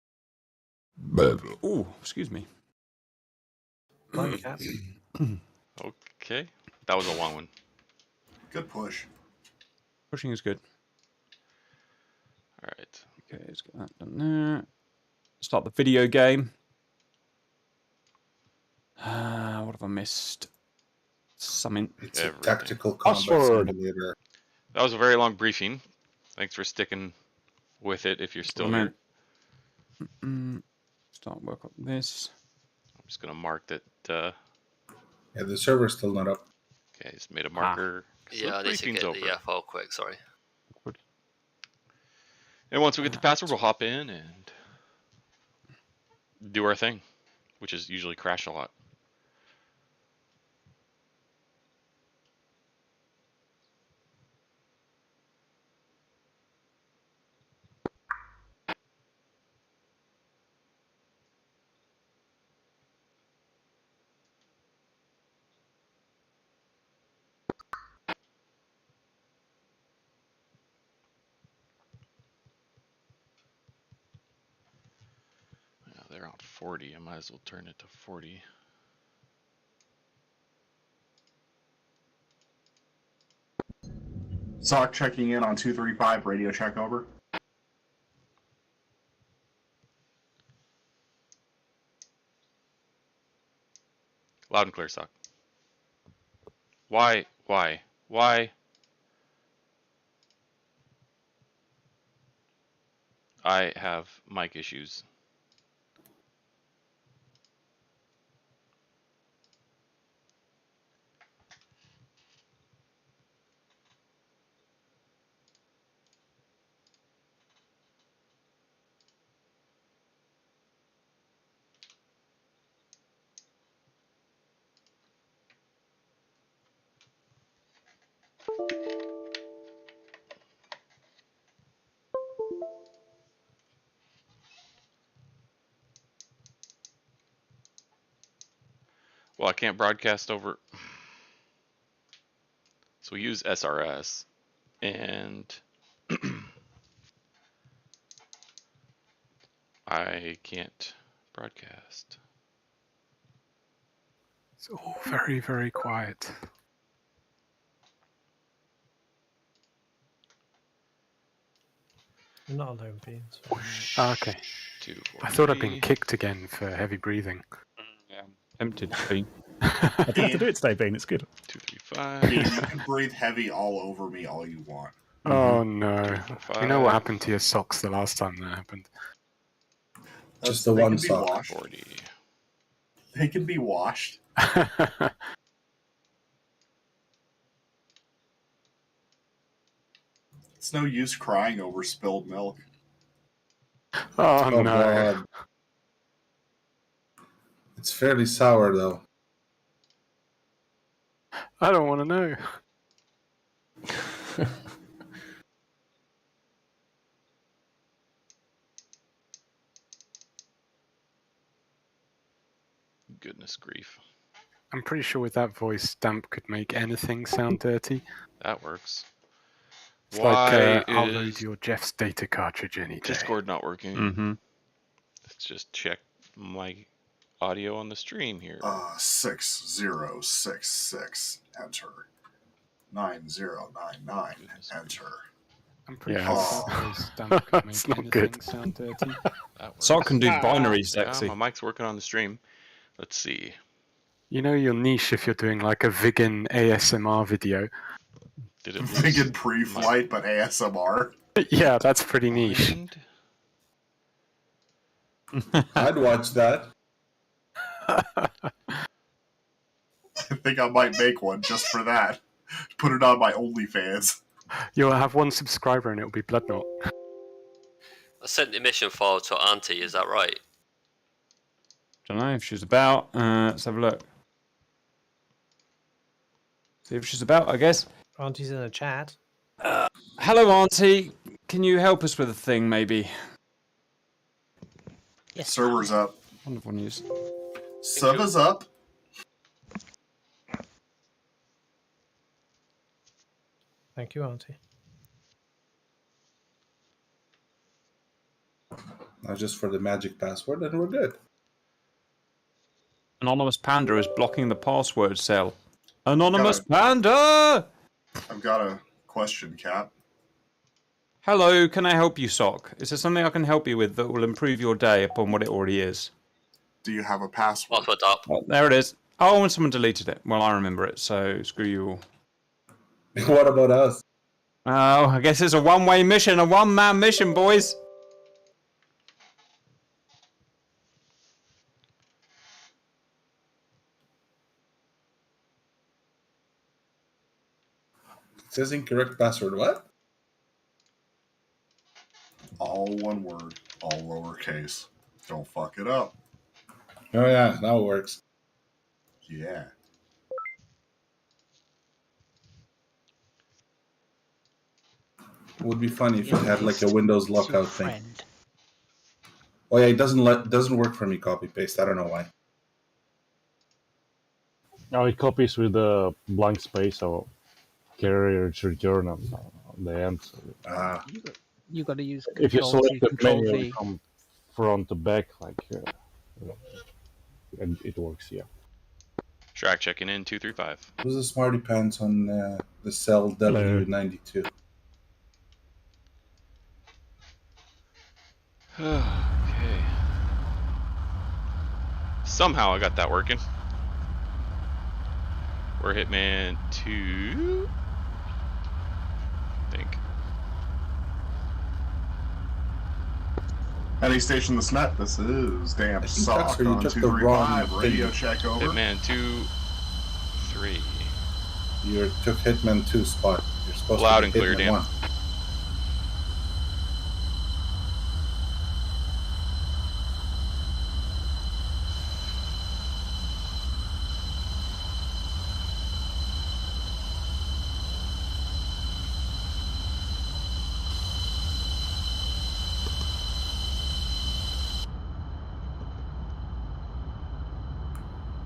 Oh, excuse me. Okay, that was a long one. Good push. Pushing is good. All right. Okay, let's get that done there. Start the video game. What have I missed? Something. It's a tactical combat simulator. That was a very long briefing. Thanks for sticking with it if you're still here. Start work on this. I'm just going to mark that. Yeah, the server's still not up. Okay, just made a marker. Yeah, I need to get the file quick, sorry. And once we get the password, we'll hop in and do our thing, which is usually crash a lot. They're on 40. I might as well turn it to 40. Sock checking in on 235, radio check over. Loud and clear, Sock. Why? I have mic issues. Well, I can't broadcast over. So we use SRS, and I can't broadcast. It's all very, very quiet. You're not alone, Beans. Okay. I thought I'd been kicked again for heavy breathing. Yeah, tempted to be. I didn't have to do it today, Bean. It's good. 2, 3, 5. You can breathe heavy all over me all you want. Oh no. You know what happened to your socks the last time that happened? Just the one sock. 40. They can be washed. It's no use crying over spilled milk. Oh no. God. It's fairly sour, though. I don't want to know. Goodness grief. I'm pretty sure with that voice, Damp could make anything sound dirty. That works. It's Why like, I'll is load your Jeff's data cartridge any day. Discord not working? Mm-hmm. Let's just check my audio on the stream here. 6066, enter. 9099, enter. I'm pretty Yeah. sure that voice, Damp could make It's not anything good. sound dirty. Sock can do binary sexy. Yeah, my mic's working on the stream. Let's see. You know your niche if you're doing like a vegan ASMR video. Did it Vegan pre-flight, but ASMR. Yeah, that's pretty niche. Find I'd watch that. I think I might make one just for that. Put it on my OnlyFans. You'll have one subscriber and it'll be Bloodknot. I sent the mission file to Auntie, is that right? Don't know if she's about. Let's have a look. See if she's about, I guess. Auntie's in the chat. Hello, Auntie. Can you help us with a thing, maybe? Yes. Server's up. Wonderful news. Server's up. Thank you, Auntie. Now just for the magic password, and we're good. Anonymous Panda is blocking the password cell. Anonymous Panda! I've got a question, Cap. Hello, can I help you, Sock? Is there something I can help you with that will improve your day upon what it already is? Do you have a password? Password up. Oh, there it is. Oh, and someone deleted it. Well, I remember it, so screw you all. What about us? Oh, I guess it's a one-way mission, a one-man mission, boys. It says incorrect password. What? All one word, all lowercase. Don't fuck it up. Oh yeah, now it works. Yeah. It would be funny if it had like a Windows lockout thing. Oh yeah, it doesn't work for me. Copy paste. I don't know why. Now it copies with a blank space or carriage return on the end. Ah. You got to use If you Control select C, the Control menu V. from front to back, like, and it works, yeah. Shrack checking in 235. Who's the smarty pants on the cell W92? Okay. Somehow I got that working. We're Hitman 2. I think. Any station that's net, this is Damn Sock Tuxer, you on took the wrong 235. Radio thing. check over. Hitman 2, 3. You took Hitman 2 spot. You're supposed Loud to and be clear, Hitman Dan. 1.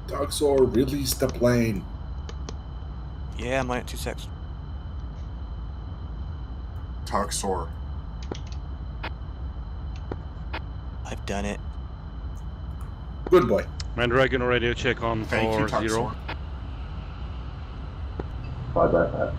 Dogsor, release the plane. Yeah, I'm like 2 secs. Tuxor. I've done it. Good boy. Mandragon radio check on Thank you, 4-0. Tuxor. Bye.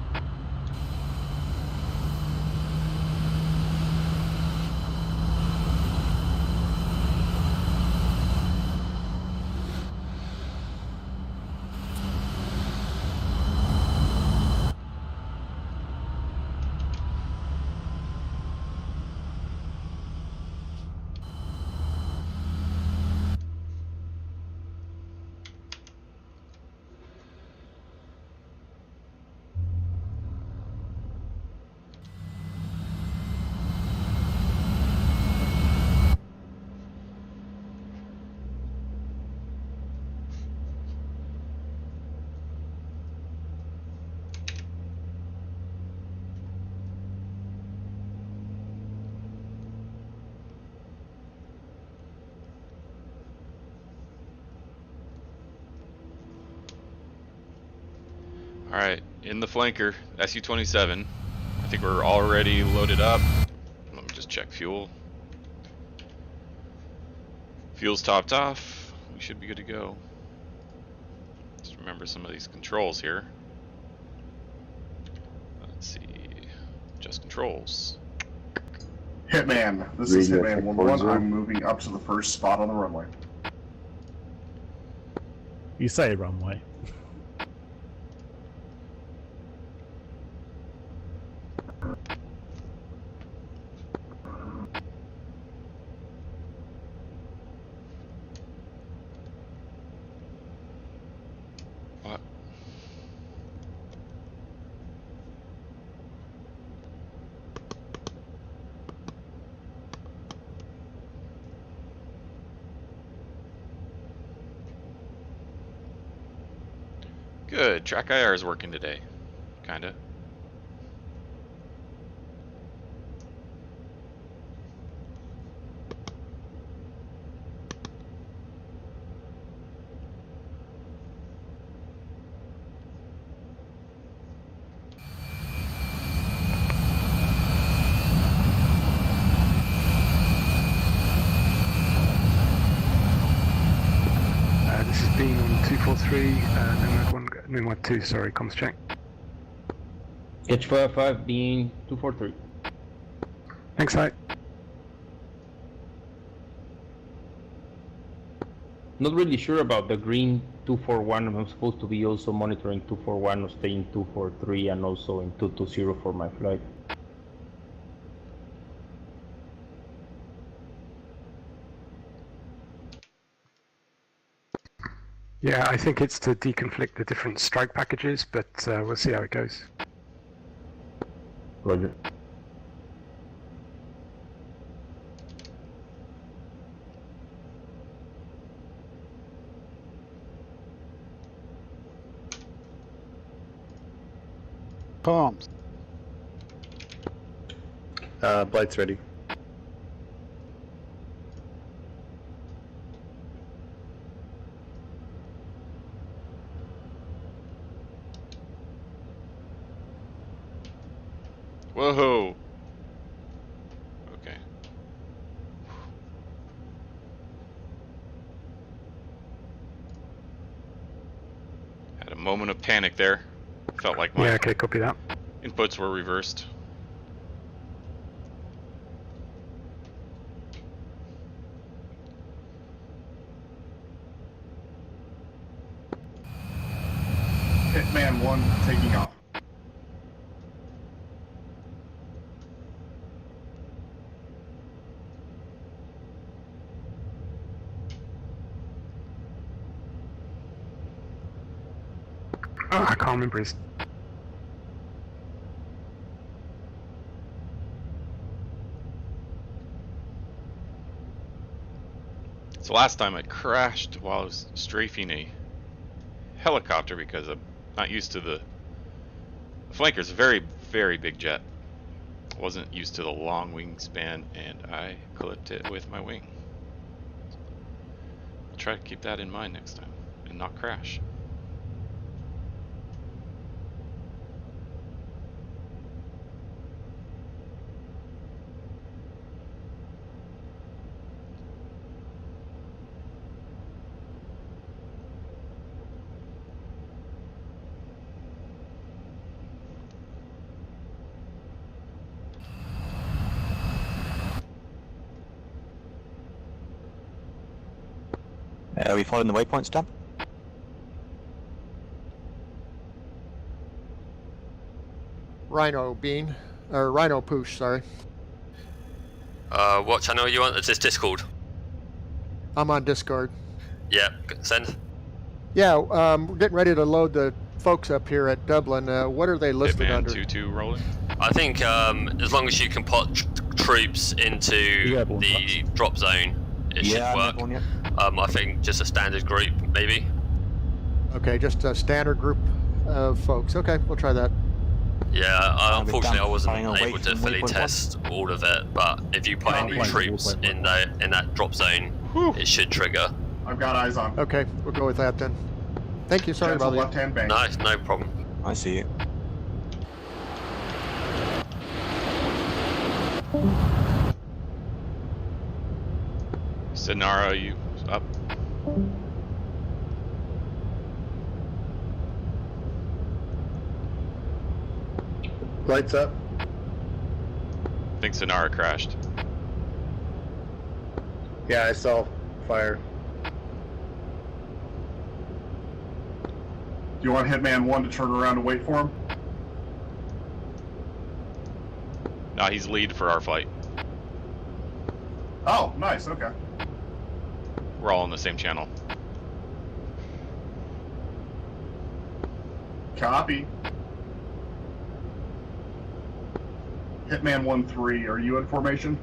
Alright, in the flanker, SU-27. I think we're already loaded up. Let me just check fuel. Fuel's topped off. We should be good to go. Just remember some of these controls here. Let's see. Just controls. Hitman. This is Hitman 1-1. I'm moving up to the first spot on the runway. You say runway. Good. Track IR is working today. Kinda. This has been on 243, Nomad 2, sorry, comms check. H55 being 243. Thanks, Hi. Not really sure about the green 241. I'm supposed to be also monitoring 241 or staying 243 and also in 220 for my flight. Yeah, I think it's to deconflict the different strike packages, but we'll see how it goes. Roger. Comms. Blight's ready. Whoa. Okay. Had a moment of panic there. Felt like my okay, copy that. inputs were reversed. Hitman 1 taking off. Oh, I can't remember his... So last time I crashed while I was strafing a helicopter because I'm not used to the flanker's a very, very big jet. Wasn't used to the long wingspan and I clipped it with my wing. I'll try to keep that in mind next time and not crash. Are we following the waypoint, Stab? Rhino Bean, or Rhino Poosh, sorry. What channel are you on? Is this Discord? I'm on Discord. Yeah, send. Yeah, we're getting ready to load the folks up here at Dublin. What are they listed Hitman under? 2-2 rolling. I think as long as you can put troops into the drop zone, it should work. I think just a standard group, maybe. Okay, just a standard group of folks. Okay, we'll try that. Yeah, unfortunately I wasn't able to fully test all of it, but if you put any troops in that drop zone, it should trigger. I've got eyes on. Okay, we'll go with that then. Thank you, sorry about left-hand bank. Nice, no problem. I see it. Sonara, are you up? Lights up. I think Sonara crashed. Yeah, I saw fire. Do you want Hitman 1 to turn around and wait for him? No, he's lead for our flight. Oh, nice, okay. We're all on the same channel. Copy. Hitman 1-3, are you in formation?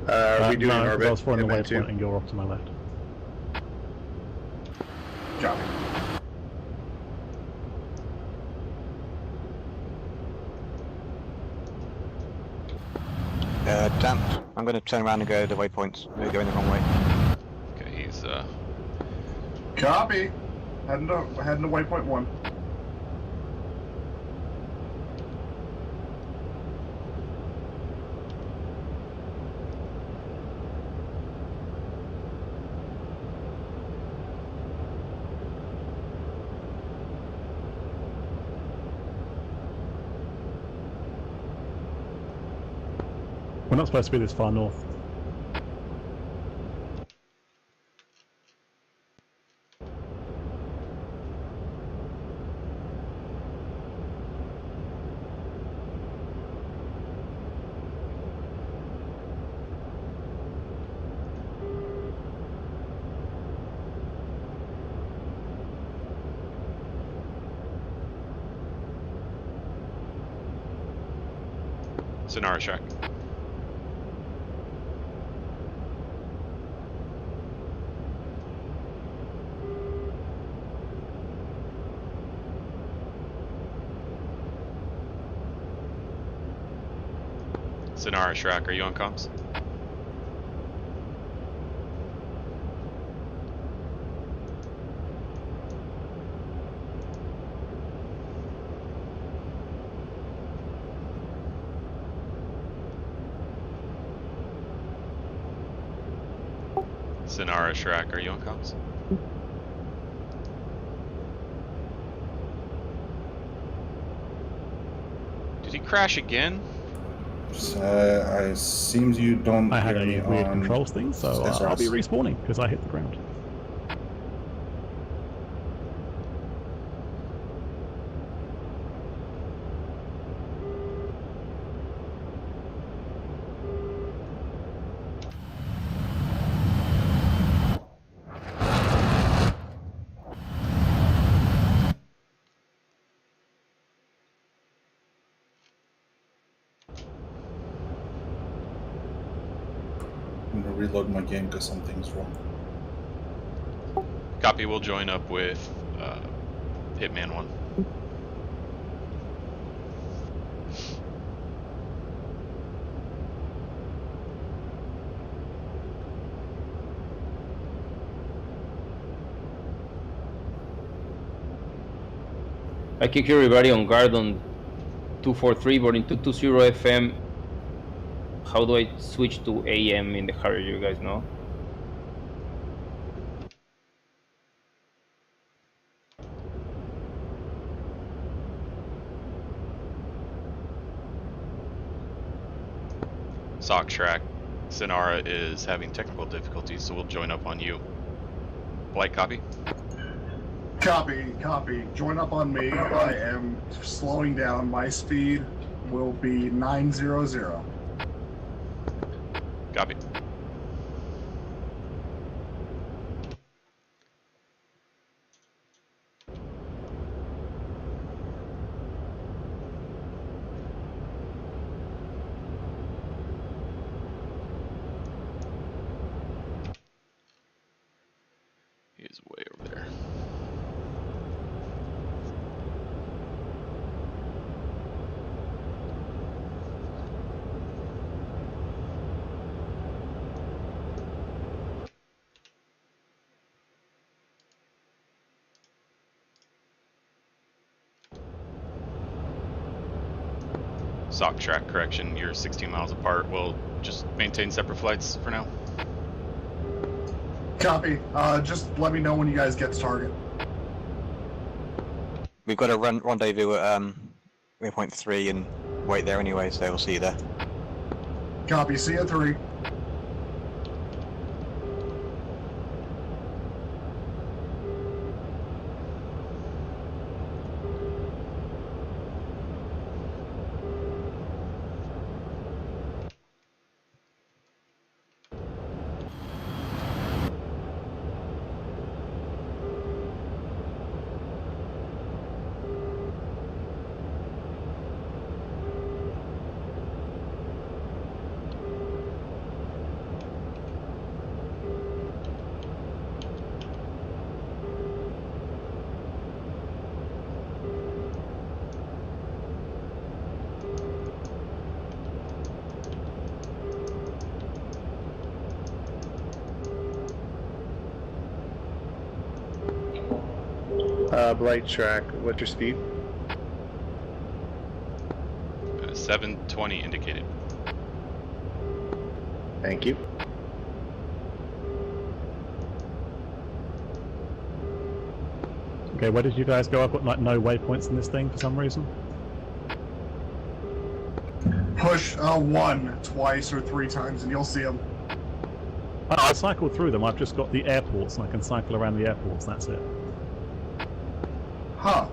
Are we doing no, orbit? I was following the Hitman waypoint 2. and you're off to my left. Copy. Damp. I'm going to turn around and go the waypoints. We're going the wrong way. Okay, he's Copy. Heading to waypoint 1. We're not supposed to be this far north. Sonara Shrack. Sonara Shrack, are you on comms? Sonara Shrack, are you on comms? Did he crash again? It seems you don't. I had hear a me weird on controls thing, so SRS. I'll be respawning because I hit the ground. I'm gonna reload my game because something's wrong. Copy, we'll join up with Hitman 1. I kick everybody on guard on 243, but in 220 FM, how do I switch to AM in the Harrier, you guys know? Sock Shrack, Sonara is having technical difficulties, so we'll join up on you. Blight, copy? Copy. Join up on me. I am slowing down. My speed will be 900. Copy. He's way over there. Sock Track, correction, you're 16 miles apart. We'll just maintain separate flights for now. Copy. Just let me know when you guys get to target. We've got a rendezvous at waypoint 3 and wait there anyway, so we'll see you there. Copy. See you at 3. Blight Shrack, what's your speed? 720 indicated. Thank you. Okay, where did you guys go? I've got like no waypoints in this thing for some reason. Push 1 twice or 3 times and you'll see them. Oh, I cycled through them. I've just got the airports and I can cycle around the airports, that's it. Huh.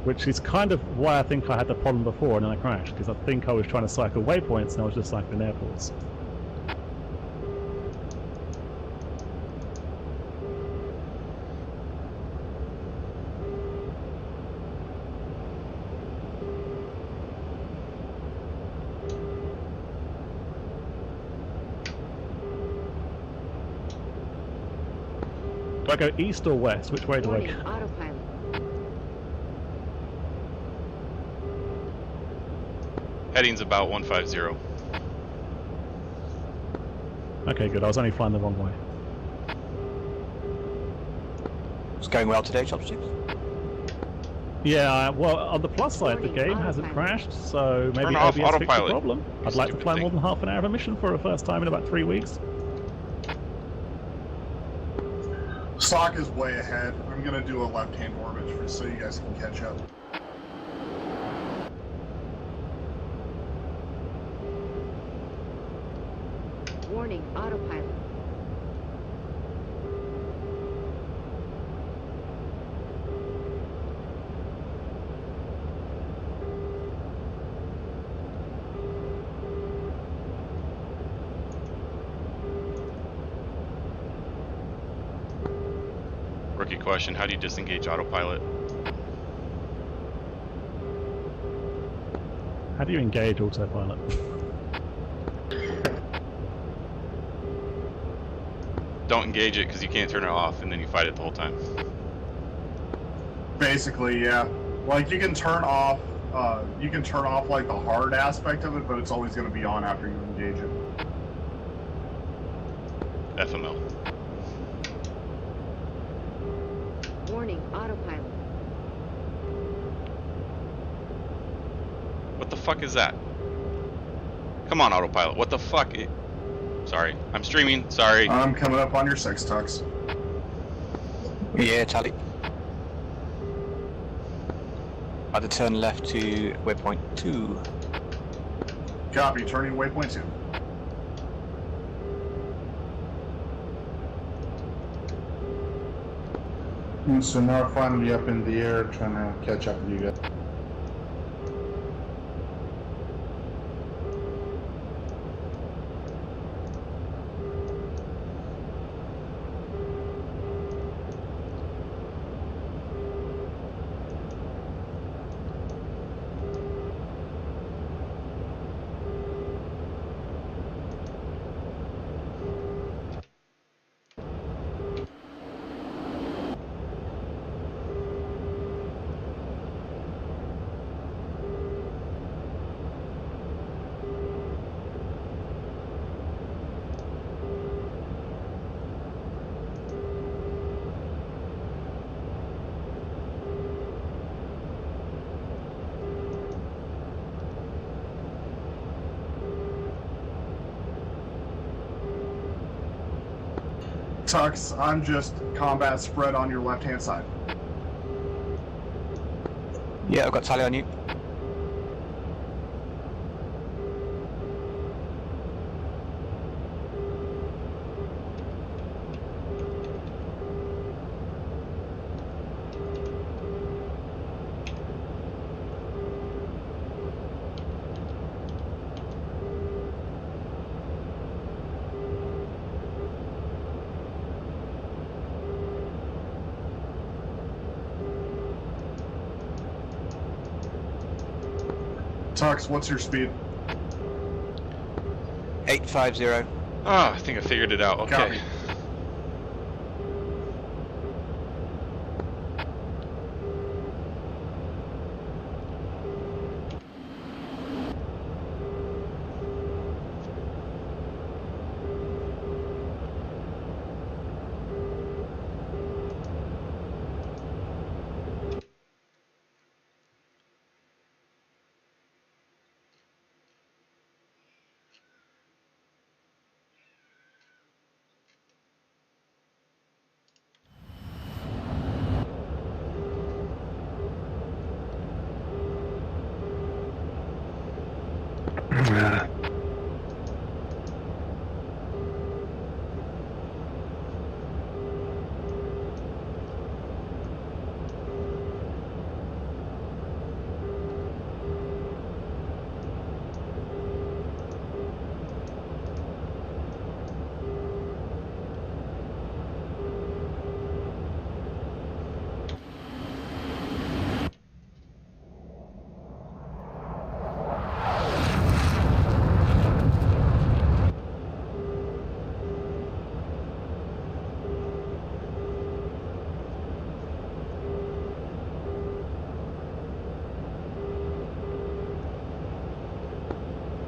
Which is kind of why I think I had the problem before and then I crashed, because I think I was trying to cycle waypoints and I was just cycling airports. Do I go east or west? Which way do I go? Autopilot. Heading's about 150. Okay, good. I was only flying the wrong way. It's going well today, Chopsticks? Yeah, well, on the plus side, the game hasn't crashed, so maybe Turn off OBS fixed the autopilot. problem. I'd like to Stupid fly thing. more than half an hour of a mission for a first time in about 3 weeks. Stock is way ahead. I'm gonna do a left-hand orbit so you guys can catch up. Warning, autopilot. Rookie question, how do you disengage autopilot? How do you engage autopilot? Don't engage it because you can't turn it off and then you fight it the whole time. Basically, yeah. Like you can turn off like the hard aspect of it, but it's always gonna be on after you engage it. FML. Warning, autopilot. What the fuck is that? Come on, autopilot. What the fuck? Sorry. I'm streaming. Sorry. I'm coming up on your 6 tux. Yeah, tally. I had to turn left to waypoint 2. Copy, turning waypoint 2. And so now finally up in the air trying to catch up with you guys. Tux, I'm just combat spread on your left-hand side. Yeah, I've got tally on you. Tux, what's your speed? 850. Ah, I think I figured it out. Okay. Copy.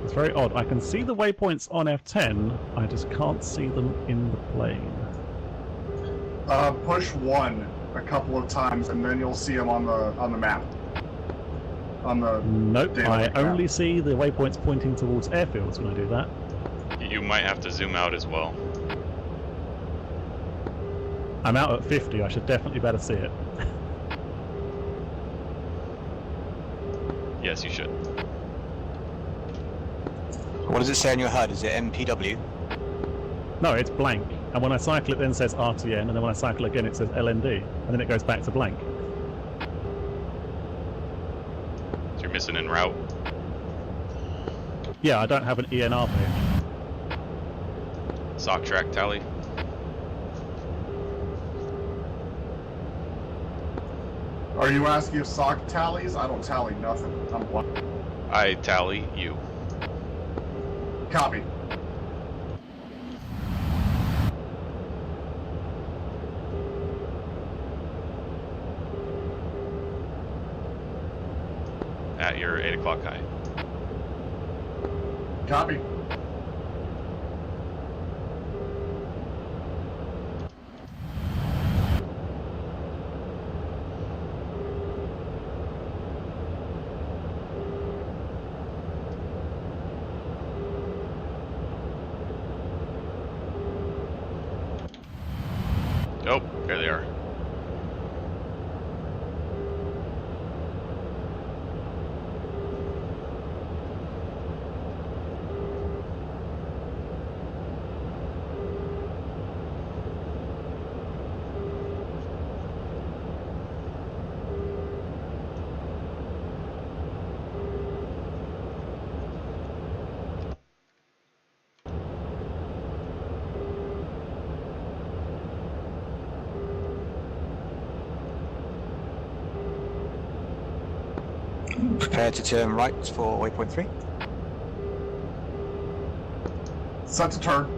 It's very odd. I can see the waypoints on F10, I just can't see them in the plane. Push 1 a couple of times, and then you'll see them on the map. On the Nope, I data only map. see the waypoints pointing towards airfields when I do that. You might have to zoom out as well. I'm out at 50, I should definitely better see it. Yes, you should. What does it say on your HUD? Is it MPW? No, it's blank. And when I cycle it then says RTN, and then when I cycle again it says LND, and then it goes back to blank. So you're missing en route. Yeah, I don't have an ENR page. Sock track tally. Are you asking if sock tallies? I don't tally nothing. I'm blind. I tally you. Copy. At your 8 o'clock high. Copy. Oh, there they are. Prepare to turn right for waypoint 3. Set to turn.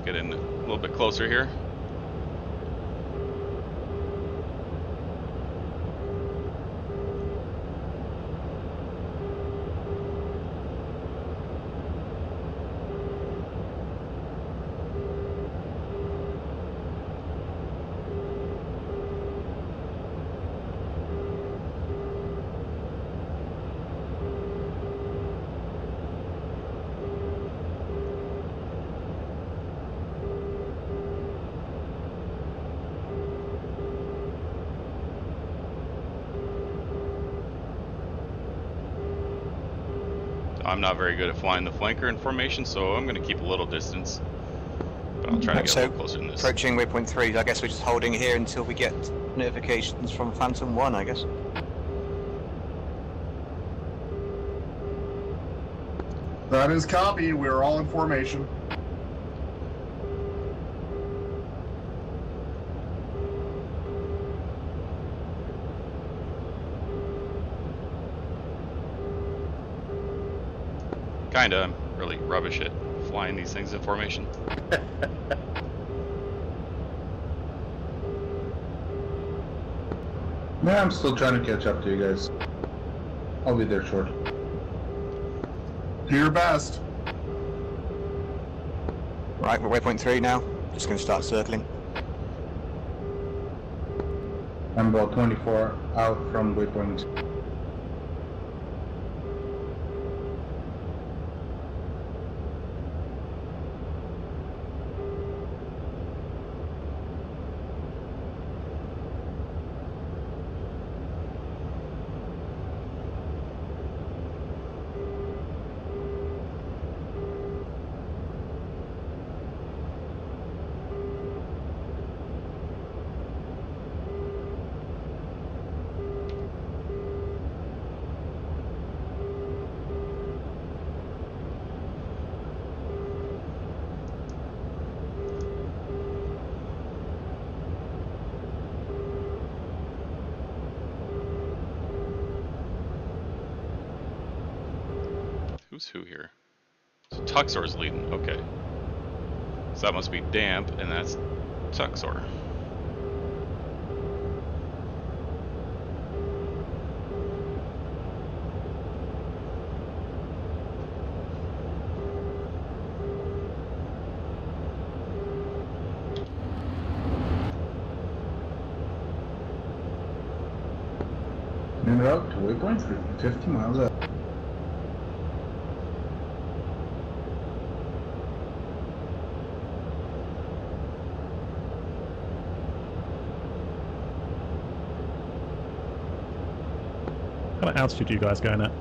Get in a little bit closer here. I'm not very good at flying the flanker in formation, so I'm going to keep a little distance. But I'll try to get a little closer than this. Approaching waypoint 3, I guess we're just holding here until we get notifications from Phantom 1, I guess. That is copy. We're all in formation. Kinda. I'm really rubbish at flying these things in formation. Yeah, I'm still trying to catch up to you guys. I'll be there shortly. Do your best. Right, we're waypoint 3 now. Just going to start circling. I'm about 24 out from waypoint. Who's who here? So Tuxor's leading. Okay. So that must be Damp, and that's Tuxor. En route to waypoint 3, 50 miles out. What kind of altitude are you guys going at?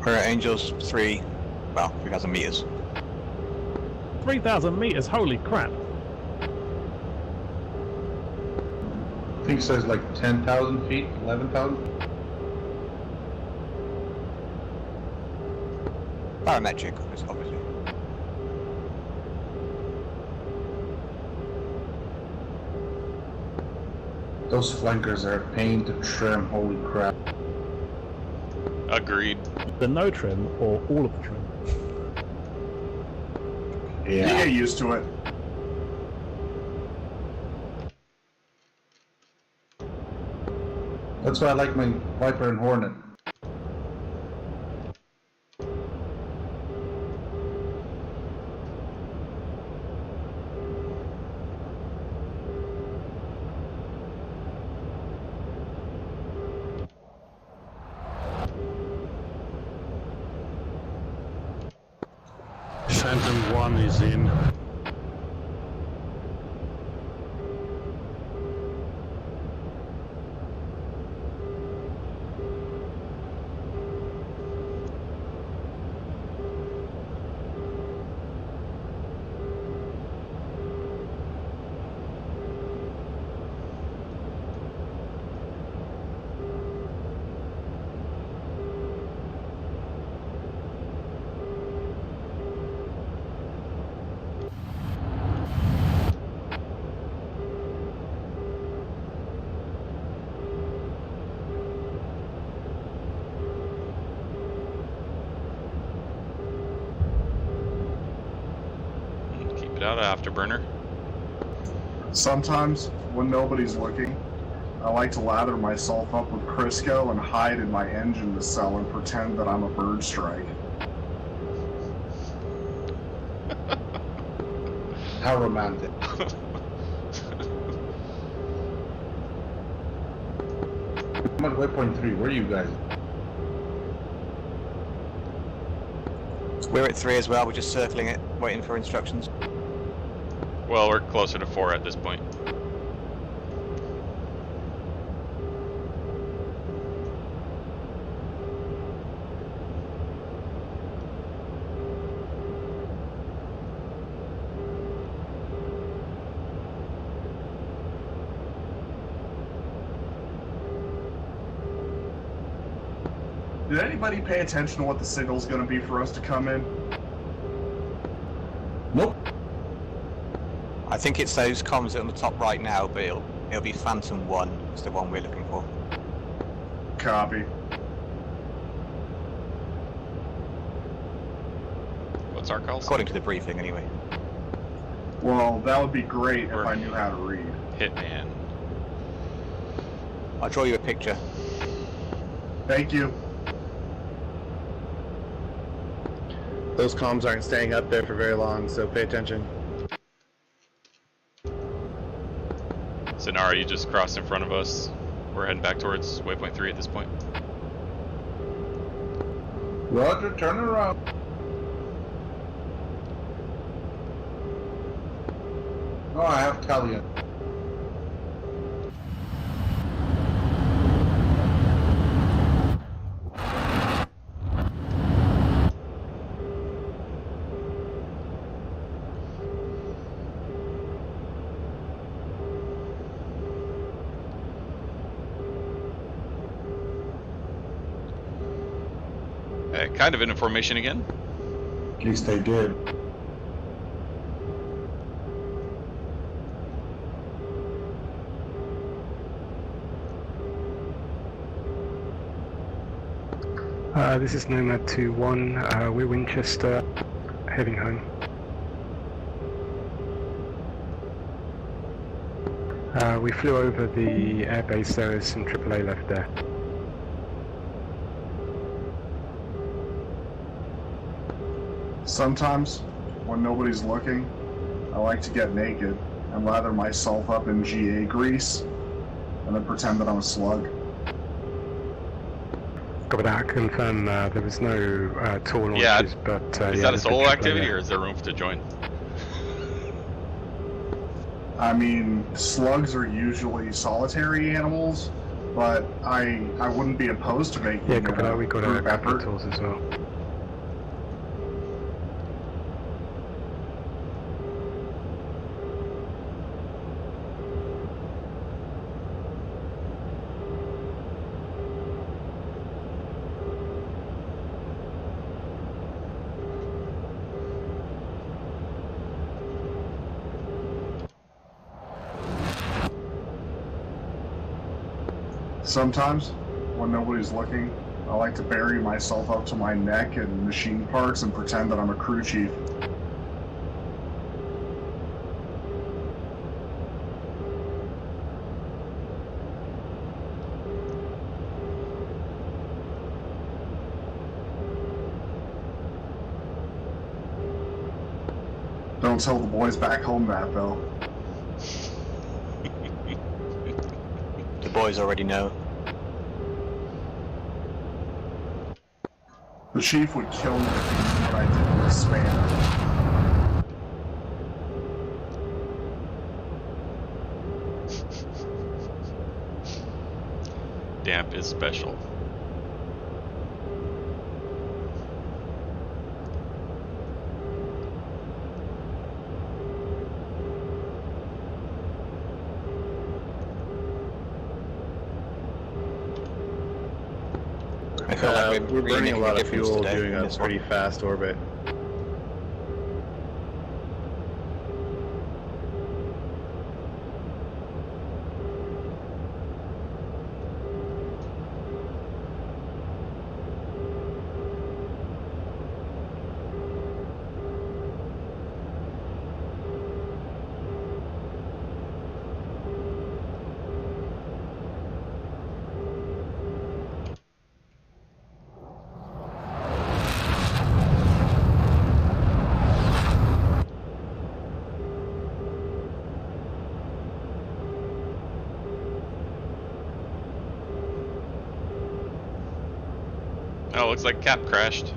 We're at Angels 3, well, 3,000 meters. 3,000 meters, holy crap. I think it says like 10,000 feet, 11,000. Parametric, obviously. Those flankers are a pain to trim, holy crap. Agreed. The no trim or all of the trim? You get used to it. That's why I like my Viper and Hornet. Phantom 1 is in. Out of afterburner. Sometimes, when nobody's looking, I like to lather myself up with Crisco and hide in my engine nacelle and pretend that I'm a bird strike. How romantic. I'm at waypoint 3, where are you guys? We're at 3 as well, we're just circling it, waiting for instructions. Well, we're closer to 4 at this point. Did anybody pay attention to what the signal's going to be for us to come in? Nope. I think it's those comms on the top right now, but it'll be Phantom 1 is the one we're looking for. Copy. What's our call? According to the briefing, anyway. Well, that would be great if I knew how to read. Hitman. I'll draw you a picture. Thank you. Those comms aren't staying up there for very long, so pay attention. Sonara, you just crossed in front of us. We're heading back towards waypoint 3 at this point. Roger, turn around. Oh, I have Talia. Kind of in formation again. At least they did. This is Nomad 2-1. We're Winchester, heading home. We flew over the airbase. There is some AAA left there. Sometimes, when nobody's looking, I like to get naked and lather myself up in GA grease and then pretend that I'm a slug. Got that, confirm there was no tour launches, Yeah. but Is yeah, that a solo activity or is there room to join? I mean, slugs are usually solitary animals, but I wouldn't be opposed to making yeah, got that. We got a group couple of effort. tours as well. Sometimes, when nobody's looking, I like to bury myself up to my neck in machine parts and pretend that I'm a crew chief. Don't tell the boys back home that, though. The boys already know. The chief would kill me if he knew what I did with Span. Damp is special. I feel like We're really burning a making lot of difference fuel today doing in a this one. pretty fast orbit. Oh, looks like Cap crashed.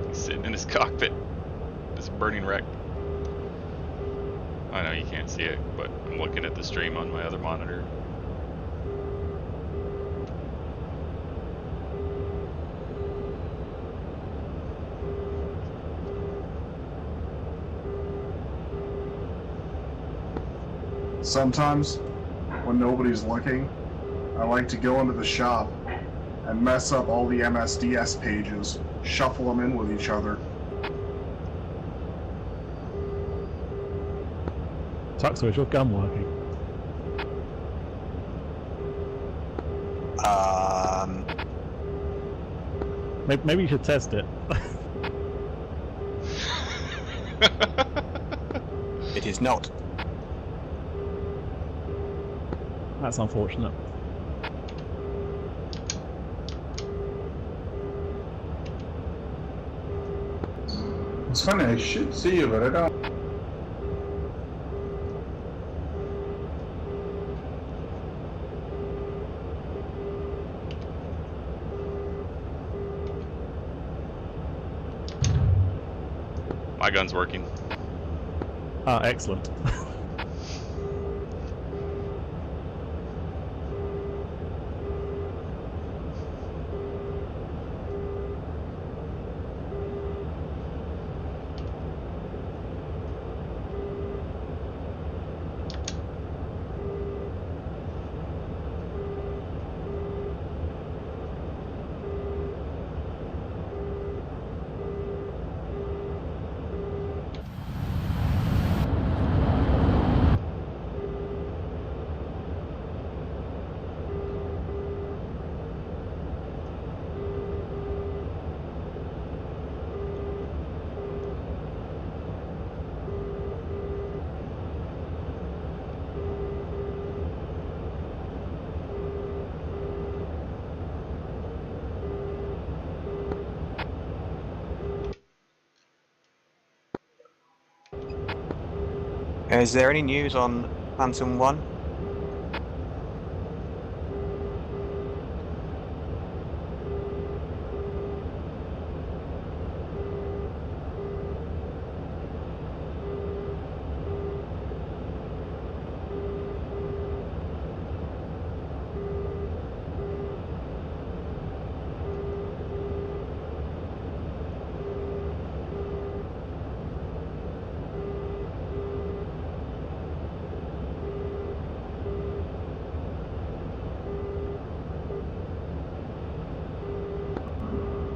He's sitting in his cockpit. This burning wreck. I know you can't see it, but I'm looking at the stream on my other monitor. Sometimes, when nobody's looking, I like to go into the shop and mess up all the MSDS pages, shuffle them in with each other. Tuxo, is your gun working? Maybe you should test it. It is not. That's unfortunate. It's funny, I should see you, but I don't. My gun's working. Ah, excellent. Is there any news on Phantom 1?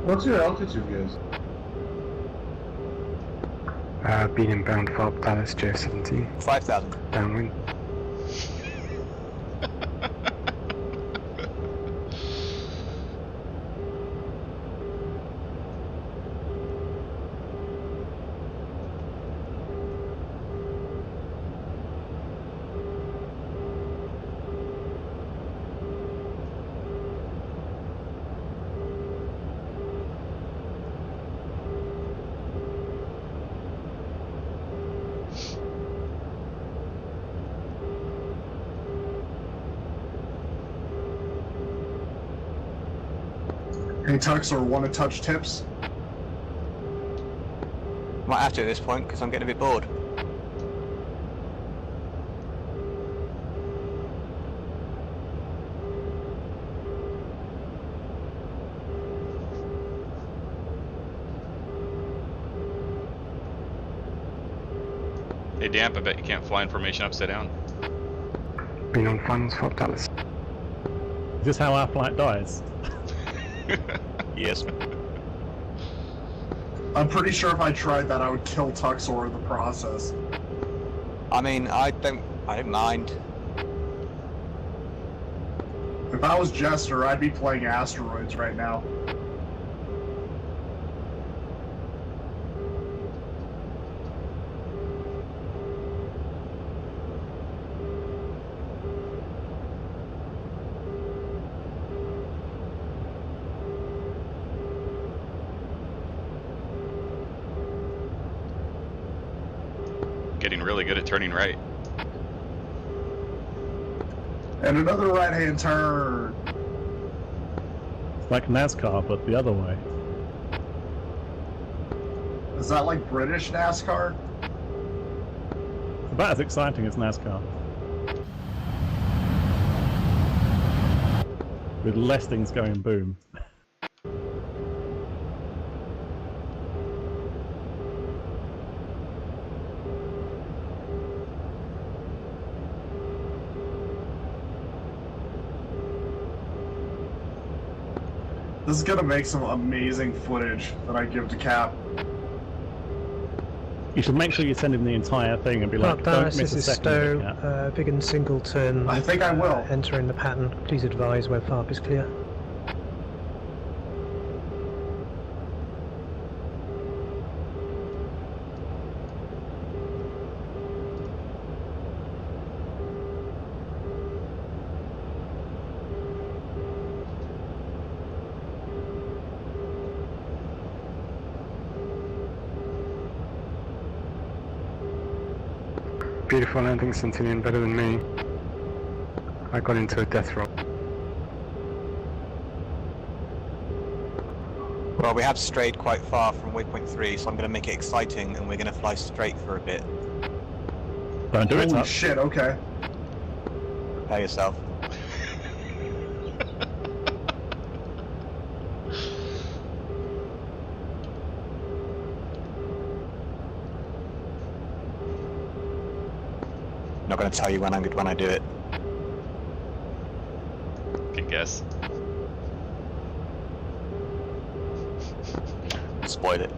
What's your altitude, guys? Being inbound for Dallas J17. 5,000. Downwind. Hey Tuxor, want to touch tips? Might have to at this point because I'm getting a bit bored. Hey Damp, I bet you can't fly in formation upside down. Been on funds for Dallas. Is this how our flight dies? Yes. I'm pretty sure if I tried that, I would kill Tuxor in the process. I mean, I don't mind. If I was Jester, I'd be playing Asteroids right now. Getting really good at turning right. And another right-hand turn. It's like NASCAR, but the other way. Is that like British NASCAR? It's about as exciting as NASCAR. With less things going boom. This is gonna make some amazing footage that I give to Cap. You should make sure you send him the entire thing and be like, don't Dallas, miss this a is second of it, Stowe. Cap. Big and Singleton. I think I will. Entering the pattern. Please advise when FARP is clear. Beautiful landing, Centurion, better than me. I got into a death roll. Well, we have strayed quite far from waypoint 3, so I'm going to make it exciting, and we're going to fly straight for a bit. Don't do it, Holy shit, okay. Prepare yourself. Not going to tell you when I do it. Good guess. Spoiled it.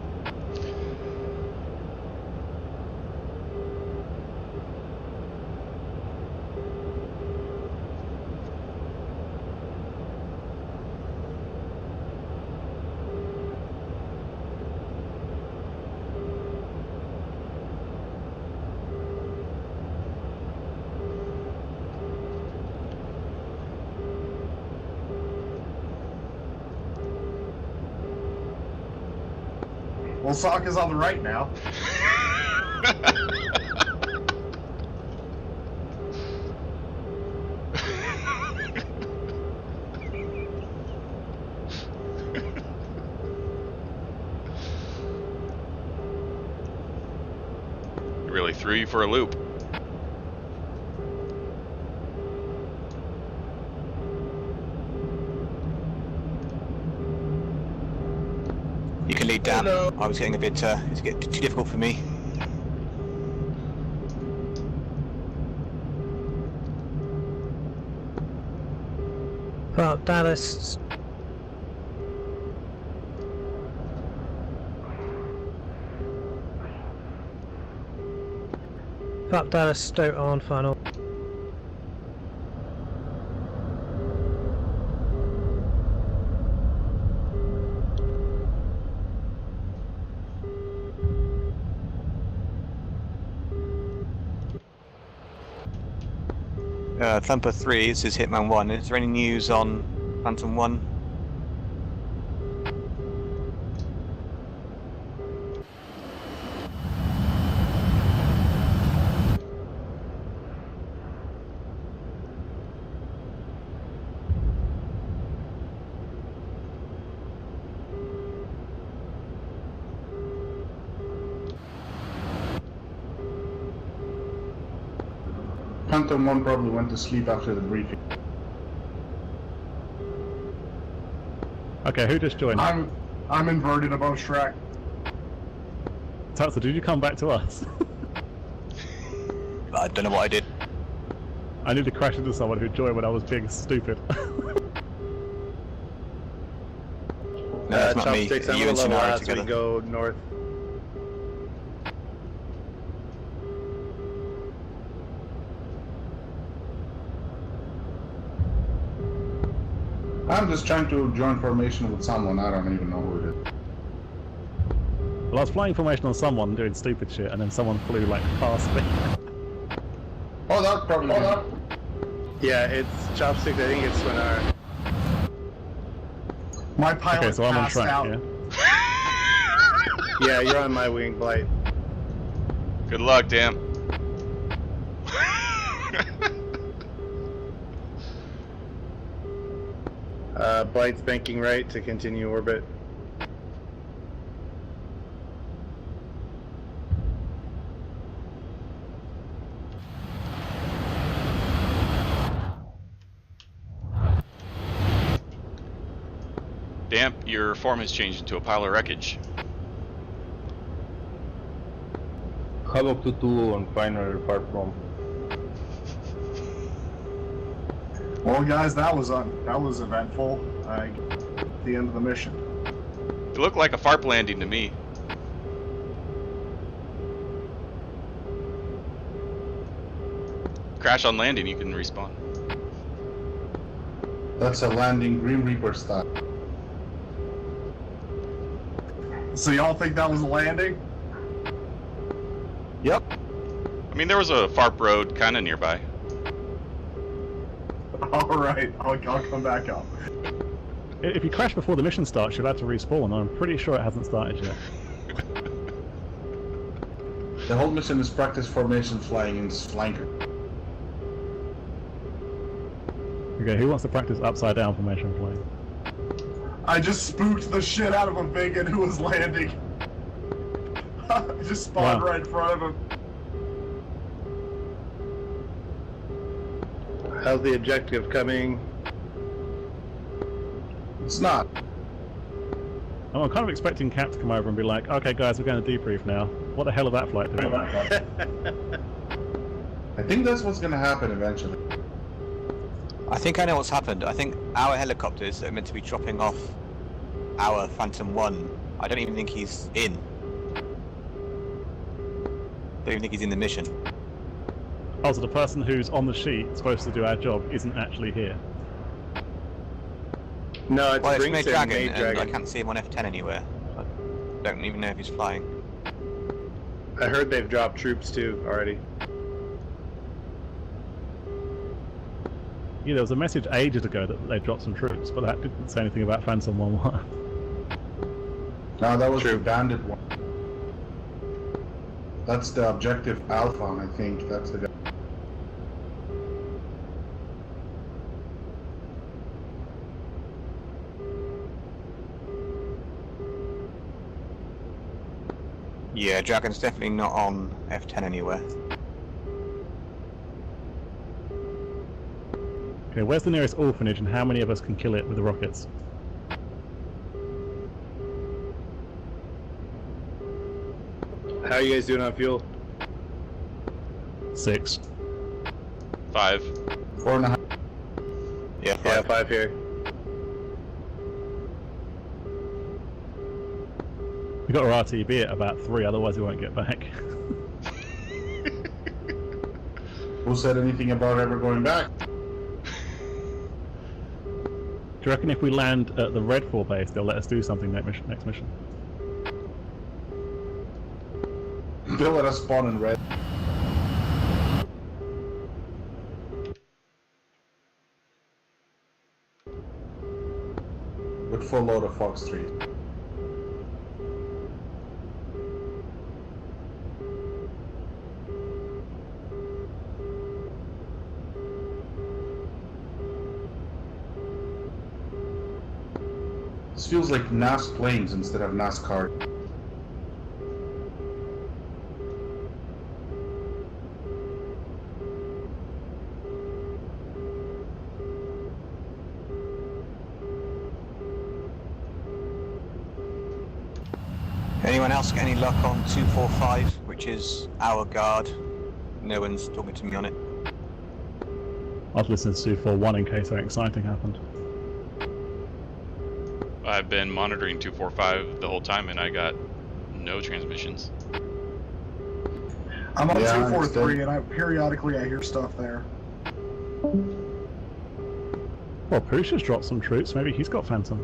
Well, Sock is on the right now. Really threw you for a loop. You can lead down. I was getting a bit, it's getting too difficult for me. Well, Dallas. Well, Dallas, Stowe on final. Thumper 3, this is Hitman 1. Is there any news on Phantom 1? Phantom 1 probably went to sleep after the briefing. Okay, who just joined? I'm inverted above Shrack. Tatsu, did you come back to us? I don't know what I did. I need to crash into someone who joined when I was being stupid. No, that's not me. Chopsticks, I'm You gonna and level Sonara as we together. go north. I'm just trying to join formation with someone, I don't even know who it is. Well, I was flying formation on someone doing stupid shit, and then someone flew like past me. Oh, that probably. Yeah, it's Chopsticks. I think it's Sonara. My pilot Okay, so I'm on passed track, out. yeah? Yeah, you're on my wing, Blight. Good luck, damn. Blight's banking right to continue orbit. Damp, your form has changed into a pile of wreckage. Havoc 2-2 on final apart from. Well, guys, that was eventful. at the end of the mission. It looked like a FARP landing to me. Crash on landing, you can respawn. That's a landing Grim Reaper style. So y'all think that was a landing? Yep. I mean, there was a FARP road kind of nearby. Alright, I'll come back up. If you crash before the mission starts, you'll have to respawn. I'm pretty sure it hasn't started yet. The whole mission is practice formation flying in flanker. Okay, who wants to practice upside down formation flying? I just spooked the shit out of him thinking who was landing. I just spawned right in front of him. How's the objective coming? It's not. I'm kind of expecting Cap to come over and be like, okay guys, we're going to debrief now. What the hell is that flight doing? I think that's what's gonna happen eventually. I think I know what's happened. I think our helicopters that are meant to be dropping off our Phantom 1, I don't even think he's in. Don't even think he's in the mission. Oh, so the person who's on the sheet supposed to do our job isn't actually here? No, it's Well, it's Brinks Made and Dragon, Made and Dragon. I can't see him on F10 anywhere. I don't even know if he's flying. I heard they've dropped troops too already. Yeah, there was a message ages ago that they dropped some troops, but that didn't say anything about Phantom 1-1. No, that was the bandit one. That's the objective Alpha, I think. That's the guy. Yeah, Dragon's definitely not on F10 anywhere. Okay, where's the nearest orphanage and how many of us can kill it with the rockets? How are you guys doing on fuel? 6. 5. 4.5. Yeah, 5. Yeah, 5 here. We got our RTB at about 3, otherwise we won't get back. Who said anything about ever going back? Do you reckon if we land at the Red 4 base, they'll let us do something next mission? They'll let us spawn in red. With full load of Fox 3. This feels like NAS planes instead of NASCAR. Anyone else get any luck on 245, which is our guard? No one's talking to me on it. I've listened to 241 in case something exciting happened. I've been monitoring 245 the whole time and I got no transmissions. I'm on 243 and periodically I hear stuff there. Well, Poosh has dropped some troops, maybe he's got Phantom.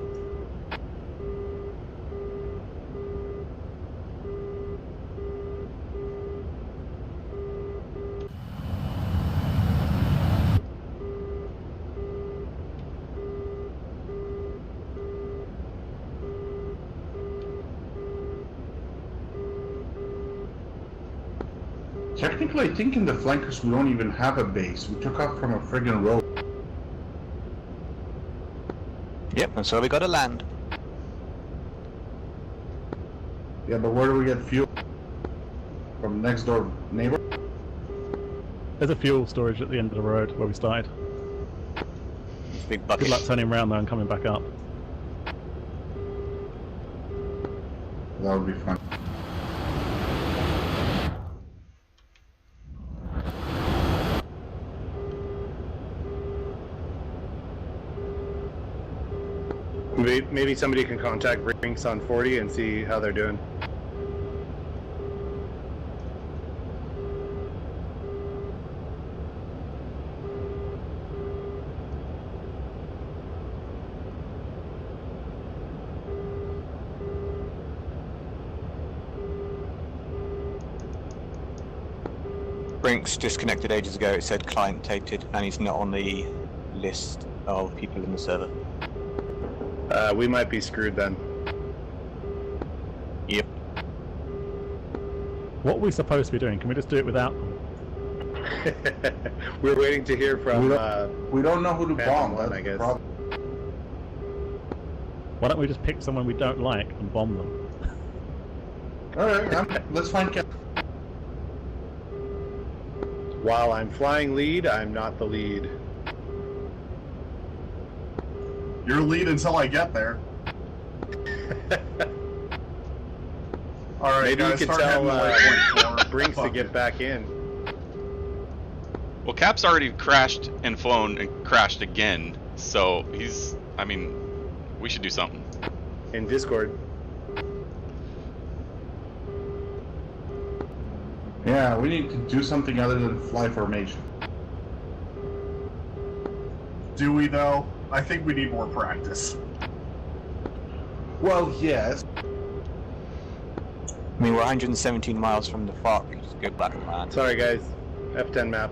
Technically, I think in the flankers we don't even have a base. We took off from a friggin' road. Yep, and so we got to land. Yeah, but where do we get fuel? From next door neighbor? There's a fuel storage at the end of the road where we started. Big bucket. Good luck turning around though and coming back up. That would be fun. Maybe somebody can contact Brinks on 40 and see how they're doing. Brinks disconnected ages ago. It said client tainted, and he's not on the list of people in the server. We might be screwed then. Yep. What are we supposed to be doing? Can we just do it without them? We're waiting to hear from. We don't know who to bomb. One, I guess. Why don't we just pick someone we don't like and bomb them? Alright, let's find Cap. While I'm flying lead, I'm not the lead. You're lead until I get there. Alright, maybe guys, you could start tell heading to Brinks to get back in. Well, Cap's already crashed and flown and crashed again, so he's. I mean, we should do something. In Discord. Yeah, we need to do something other than fly formation. Do we, though? I think we need more practice. Well, yes. I mean, we're 117 miles from the FARC. We can just go back and land. Sorry, guys. F10 map.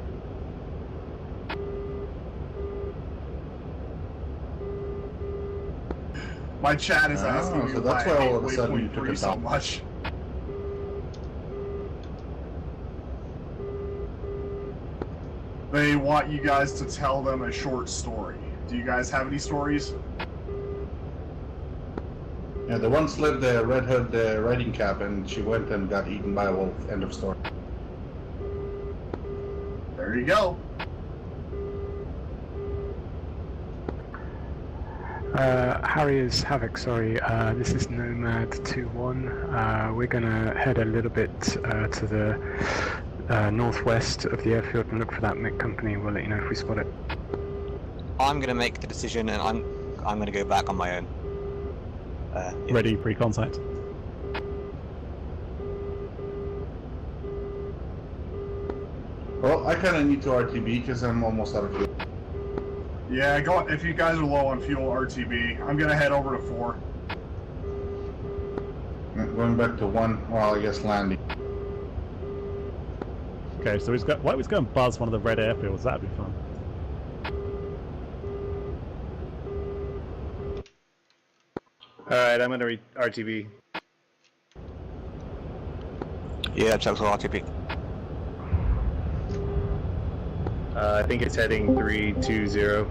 My chat is asking me so why that's I why hate all of a sudden you waypoint took 3 it so down. much. They want you guys to tell them a short story. Do you guys have any stories? Yeah, the one slipped the Red Hood riding cap and she went and got eaten by a wolf. End of story. There you go. Harriers Havoc, sorry, this is Nomad 2-1. We're gonna head a little bit to the northwest of the airfield and look for that MiG company. We'll let you know if we spot it. I'm going to make the decision, and I'm going to go back on my own. Yeah. Ready, pre-contact. Well, I kind of need to RTB because I'm almost out of fuel. Yeah, go if you guys are low on fuel, RTB. I'm gonna head over to 4. Going back to 1. Well, I guess landing. Okay, so why don't we go and buzz one of the red airfields? That'd be fun. Alright, I'm gonna RTB. Yeah, that's also RTB. I think it's heading 320.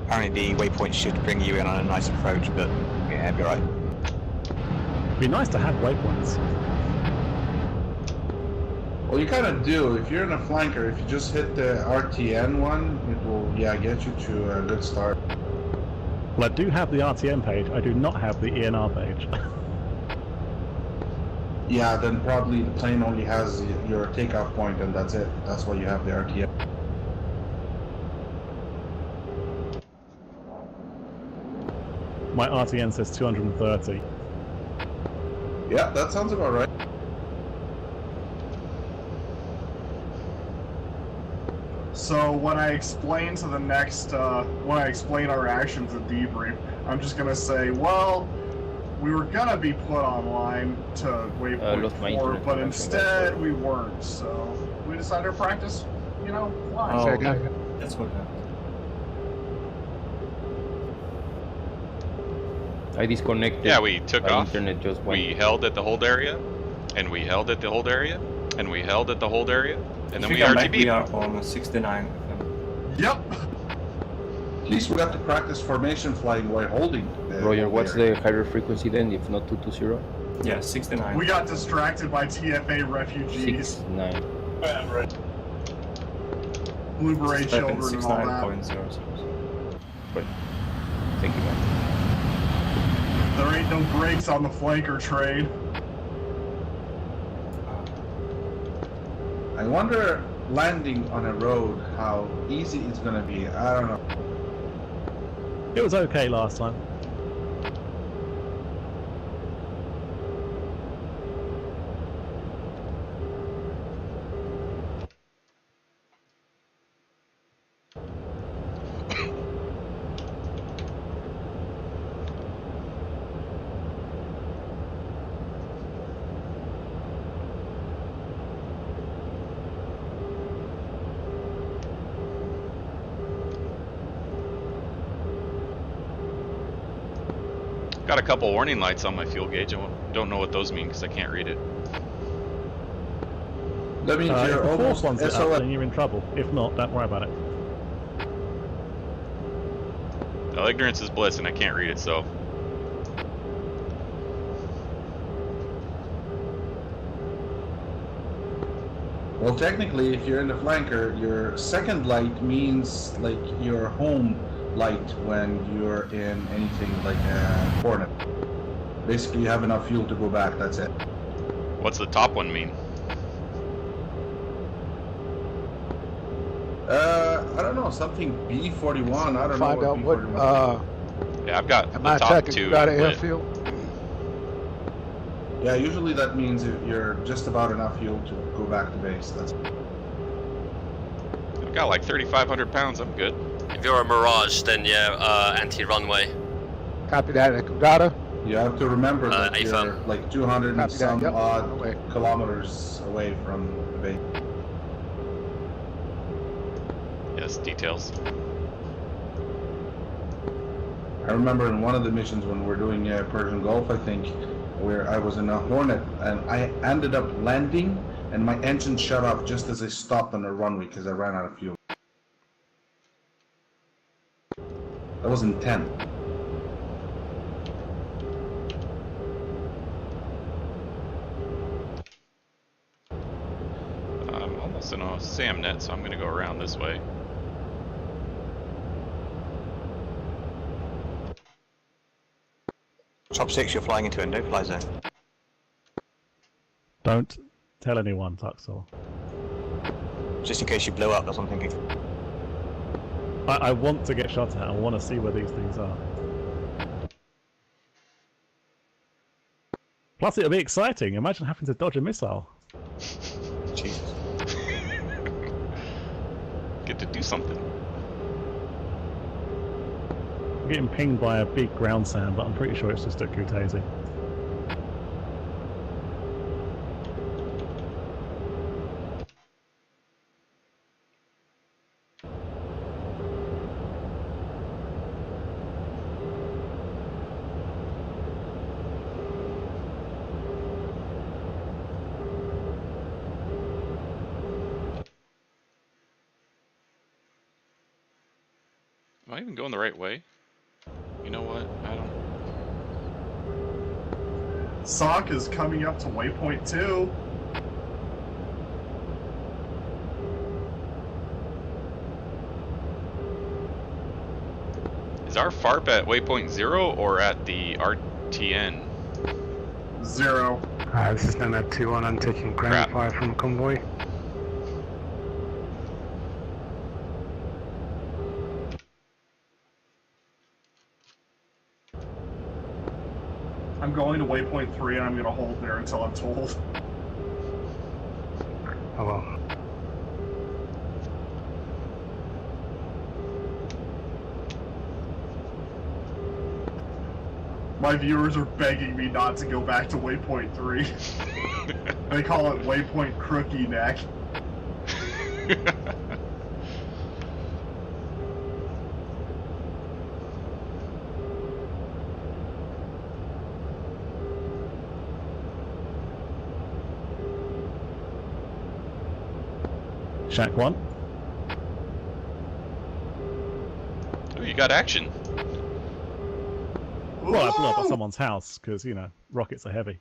Apparently the waypoint should bring you in on a nice approach, but yeah, it'd be alright. It'd be nice to have waypoints. Well, you kind of do. If you're in a flanker, if you just hit the RTN one, it will, get you to a good start. Well, I do have the RTN page. I do not have the ENR page. Yeah, then probably the plane only has your takeoff point, and that's it. That's why you have the RTN. My RTN says 230. Yeah, that sounds about right. So when I explain to the next, when I explain our actions at debrief, I'm just gonna say, well, we were gonna be put online to waypoint 4, but instead we weren't. So we decided to practice, flying. Oh, okay. That's what happened. I disconnected. Yeah, we took my off. Internet just went. We held at the hold area, and we held at the hold area, and we held at the hold area, and then we RTB'd. We are on 69. Yep. At least we got to practice formation flying while holding. Roger, what's the higher frequency then, if not 220? Yeah, 69. We got distracted by TFA refugees. 69. Right. Blue Beret children and all that. 69.0. Right. Thank you, man. There ain't no brakes on the flanker trade. I I wonder landing on a road how easy it's gonna be. I don't know. It was okay last time. Got a couple warning lights on my fuel gauge. I don't know what those mean because I can't read it. That means If you're the fourth almost one's lit up, SOS. then you're in trouble. If not, don't worry about it. Well, ignorance is bliss, and I can't read it, so. Well, technically, if you're in the flanker, your second light means like your home light when you're in anything like a Hornet. Basically, you have enough fuel to go back. That's it. What's the top one mean? I don't know, something B41. I don't Find know out what. Yeah, I've got Am the I top checking two. you got an lit. airfield? Yeah, usually that means you're just about enough fuel to go back to base. That's. I've got like 3,500 pounds. I'm good. If you're a Mirage, then yeah, anti-runway. Copy that, Kugata. You have to remember that AFM. you're like 200 and Copy that, some yep. odd Away. kilometers away from the base. Yes, details. I remember in one of the missions when we were doing Persian Gulf, I think, where I was in a Hornet and I ended up landing and my engine shut off just as I stopped on the runway because I ran out of fuel. That was in 10. I'm almost in a SAMnet, so I'm going to go around this way. Top 6, you're flying into a no-fly zone. Don't tell anyone, Tuxel. Just in case you blow up, that's what I'm thinking. I want to get shot at. I want to see where these things are. Plus, it'll be exciting. Imagine having to dodge a missile. Jesus. Get to do something. I'm getting pinged by a big ground sound, but I'm pretty sure it's just a Kutaisi. Am I even going the right way? You know what? I don't. Sock is coming up to waypoint 2. Is our FARP at waypoint 0 or at the RTN? 0. This is Nomad 2-1. I'm taking ground fire from convoy. I'm going to waypoint 3 and I'm going to hold there until I'm told. Oh well. My viewers are begging me not to go back to waypoint 3. They call it waypoint crookie neck. Shrack 1. Oh, you got action. Well, I blew up at someone's house because, you know, rockets are heavy.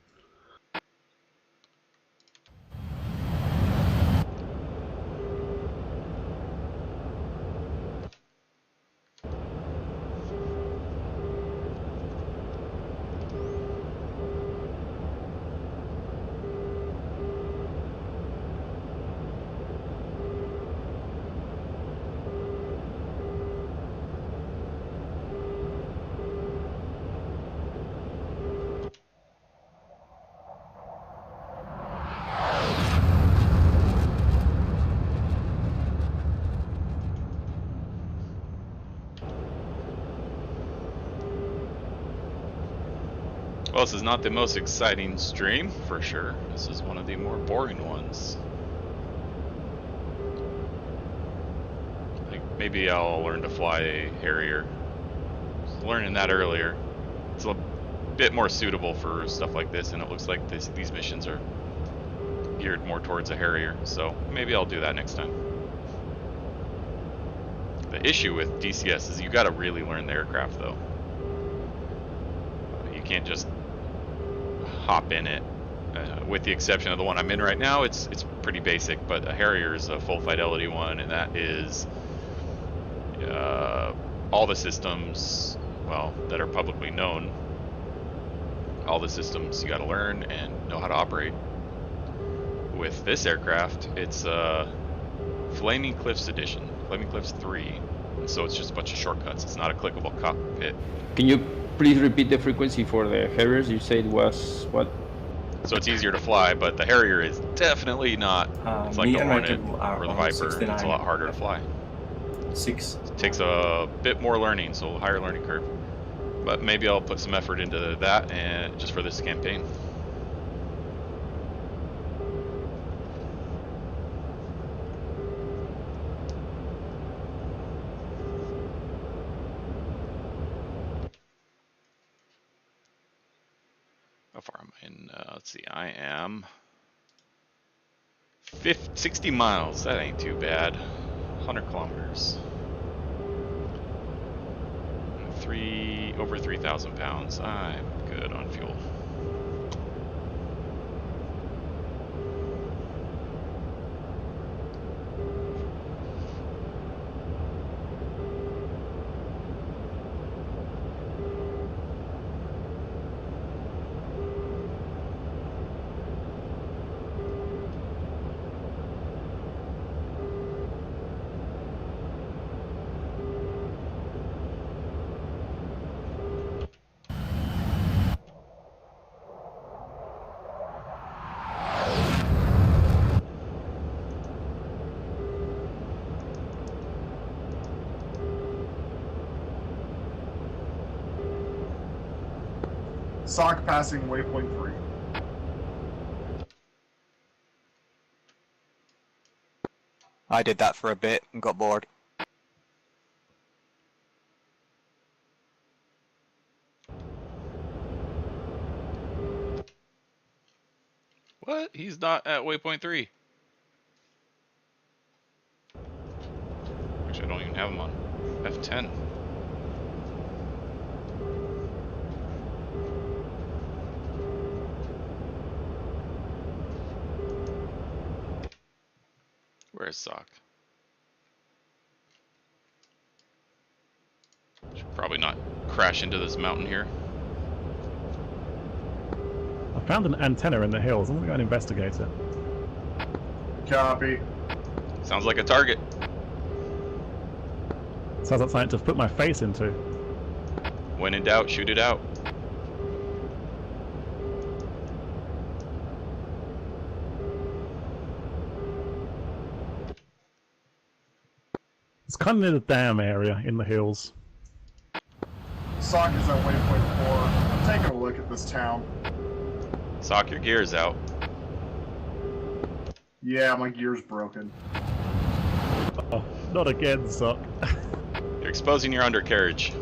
Well, this is not the most exciting stream, for sure. This is one of the more boring ones. Like, maybe I'll learn to fly a Harrier. I was learning that earlier. It's a bit more suitable for stuff like this, and it looks like these missions are geared more towards a Harrier, so maybe I'll do that next time. The issue with DCS is you gotta really learn the aircraft, though. You can't just hop in it. With the exception of the one I'm in right now, it's pretty basic, but a Harrier is a full fidelity one, and that is all the systems, well, that are publicly known. All the systems you gotta learn and know how to operate. With this aircraft, it's Flaming Cliffs Edition, Flaming Cliffs 3, and so it's just a bunch of shortcuts. It's not a clickable cockpit. Can you please repeat the frequency for the Harriers? You said it was what? So it's easier to fly, but the Harrier is definitely not. It's like the Hornet or the Viper. It's a lot harder to fly. 6. It takes a bit more learning, so a higher learning curve. But maybe I'll put some effort into that, and just for this campaign. How far am I in? Let's see, I am 60 miles. That ain't too bad. 100 kilometers. Over 3,000 pounds. I'm good on fuel. Sock passing waypoint 3. I did that for a bit and got bored. What? He's not at waypoint 3. Actually, I don't even have him on F10. Where's Sock? Should probably not crash into this mountain here. I found an antenna in the hills. I'm gonna go and investigate it. Copy. Sounds like a target. Sounds like something to put my face into. When in doubt, shoot it out. It's kind of near the dam area in the hills. Sock is at waypoint 4. I'm taking a look at this town. Sock, your gear's out. Yeah, my gear's broken. Oh, not again, Sock. You're exposing your undercarriage.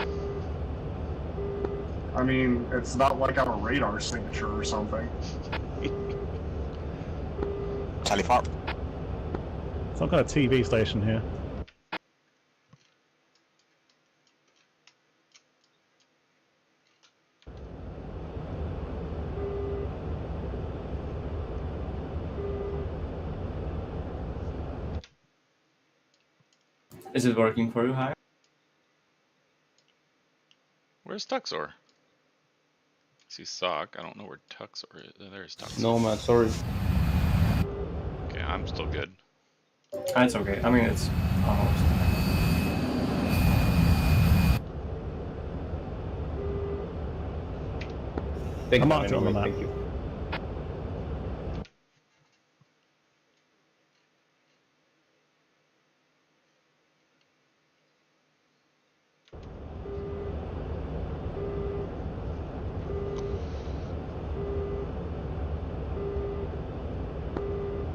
I mean, it's not like I'm a radar signature or something. Telefarm. Some kind of TV station here. Is it working for you, Hi? Where's Tuxor? I see Sock. I don't know where Tuxor is. There's Tuxor. No, man, sorry. Okay, I'm still good. It's okay. I mean, it's almost. Thank I'm you, on the map. thank you.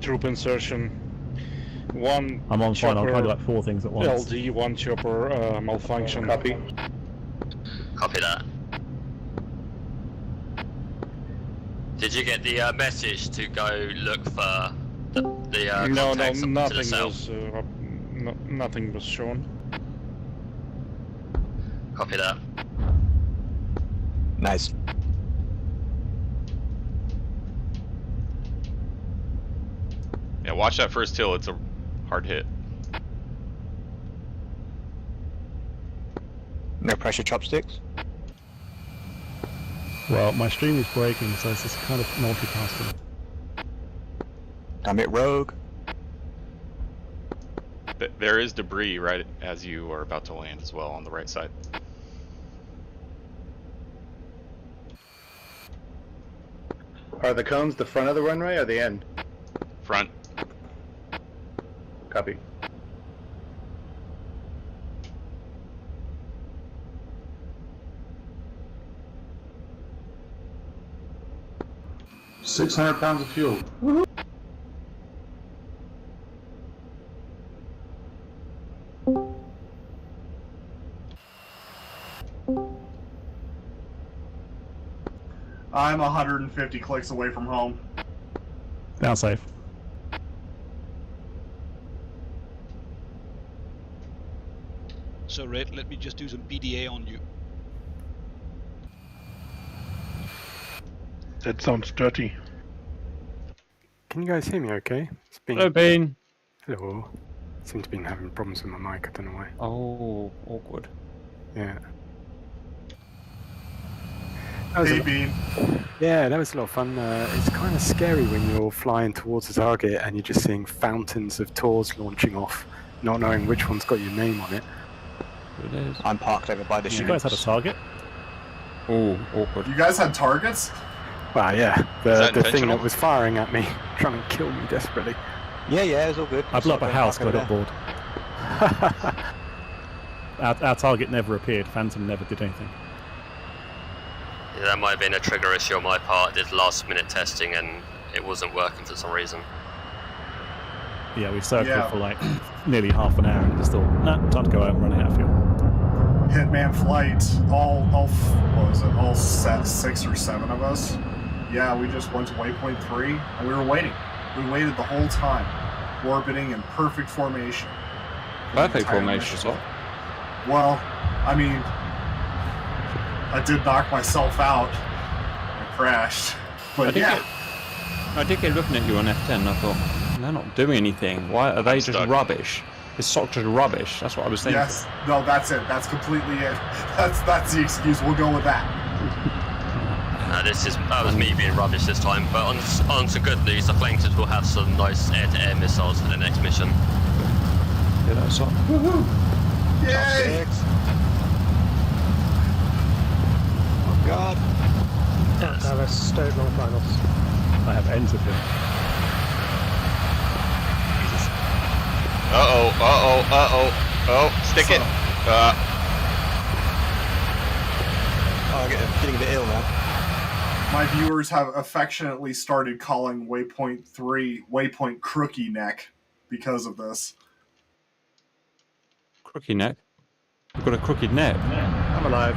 troop insertion. One I'm on fine. I'm chopper trying to do like 4 things at once. LD, one chopper malfunction. Copy. Copy that. Did you get the message to go look for the No, contacts up to the nothing south? was nothing was shown. Copy that. Nice. Yeah, watch that first hill. It's a hard hit. No pressure chopsticks. Well, my stream is breaking, so it's just kind of multitasking. Damn it, rogue. There is debris right as you are about to land as well on the right side. Are the cones the front of the runway or the end? Front. Copy. £600 of fuel. I'm 150 clicks away from home. Down safe. So Red, let me just do some BDA on you. That sounds dirty. Can you guys hear me okay? It's been... Hello, Bean. Hello. Seem to be having problems with my mic, I don't know why. Oh, awkward. Yeah. Hey, Bean. Yeah, that was a lot of fun. It's kind of scary when you're flying towards the target and you're just seeing fountains of tours launching off, not knowing which one's got your name on it. It is. I'm parked over by the You guys had a target? Oh, awkward. You guys had targets? Well, yeah, the thing intentional? that was firing at me, trying to kill me desperately. Yeah, it was all good. I blew up a house because I got bored. Our target never appeared. Phantom never did anything. Yeah, that might have been a trigger issue on my part. I did last minute testing and it wasn't working for some reason. Yeah, we circled for like nearly half an hour and just thought, nah, time to go out and run out of fuel. Hitman Flight, what was it, all 6 or 7 of us. Yeah, we just went to waypoint 3 and we were waiting. We waited the whole time, orbiting in perfect formation. Perfect formation as well. Well, I mean, I did knock myself out. I crashed. But I did get looking at you on F10 and I thought, they're not doing anything. Why are they just rubbish? Is SOC just rubbish? That's what I was thinking. yes, no, that's it. That's completely it. That's the excuse. We'll go with that. That was me being rubbish this time. But on to good news, the Flankers will have some nice air-to-air missiles for the next mission. Yeah, that's all. Woohoo! Yay! Oh God. Dallas, Stoke long finals. I have entered him. Oh, stick it. Oh, I'm getting a bit ill now. My viewers have affectionately started calling Waypoint 3 Waypoint Crookie Neck because of this. Crooked neck? You've got a crooked neck? I'm alive.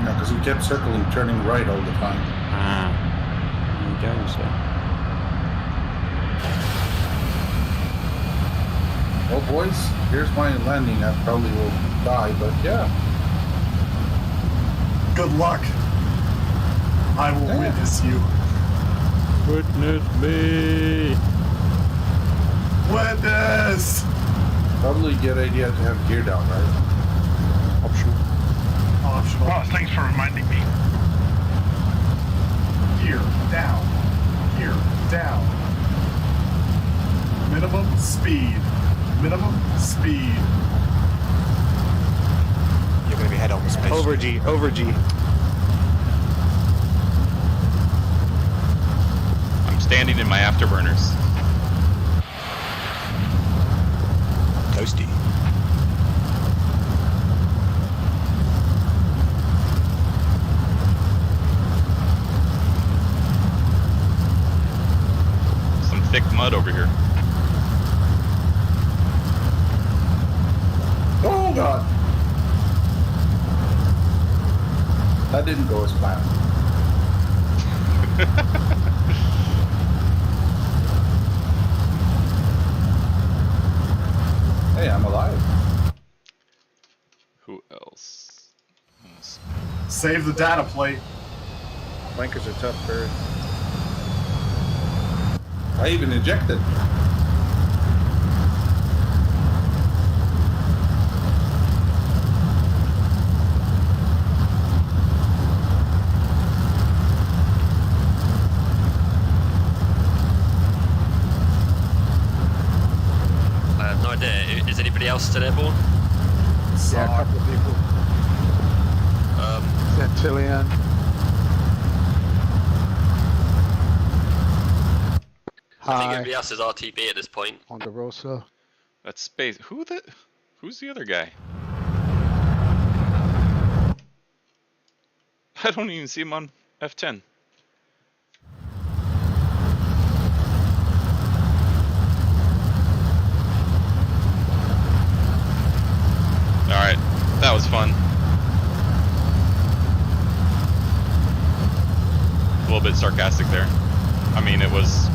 No, because we kept circling, turning right all the time. Ah. There you go, sir. Well, boys, here's my landing. I probably will die, but yeah. Good luck. I will witness you. Witness me. Witness! Probably a good idea to have gear down, right? Optional. Optional. Oh, thanks for reminding me. Gear down. Gear down. Minimum speed. Minimum speed. You're going to be head on space. Over G, over G. I'm standing in my afterburners. Toasty. Some thick mud mud over here. Oh god! That didn't go as planned. Hey, I'm alive. Who else? Save the data plate. Flankers are tough birds. I even ejected. I have no idea. Is anybody else still airborne? Yeah, a couple of people. Centillion. I think Hi. everybody else is RTB at this point. On the Rosa. That's space. Who's the other guy? I don't even see him on F10. Alright, that was fun. A little bit sarcastic there. I mean, it was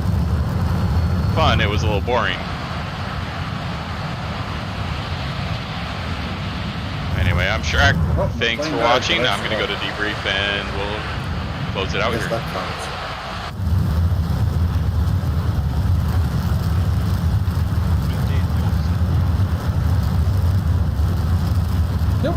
fun, it was a little boring. Anyway, I'm Shrack. Thanks for watching. I'm going to go to debrief and we'll close it out here. Yep.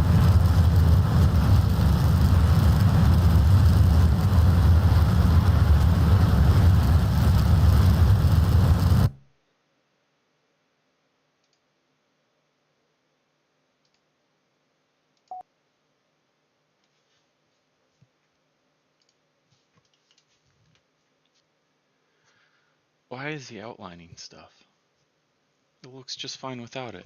Why is he outlining stuff? It looks just fine without it.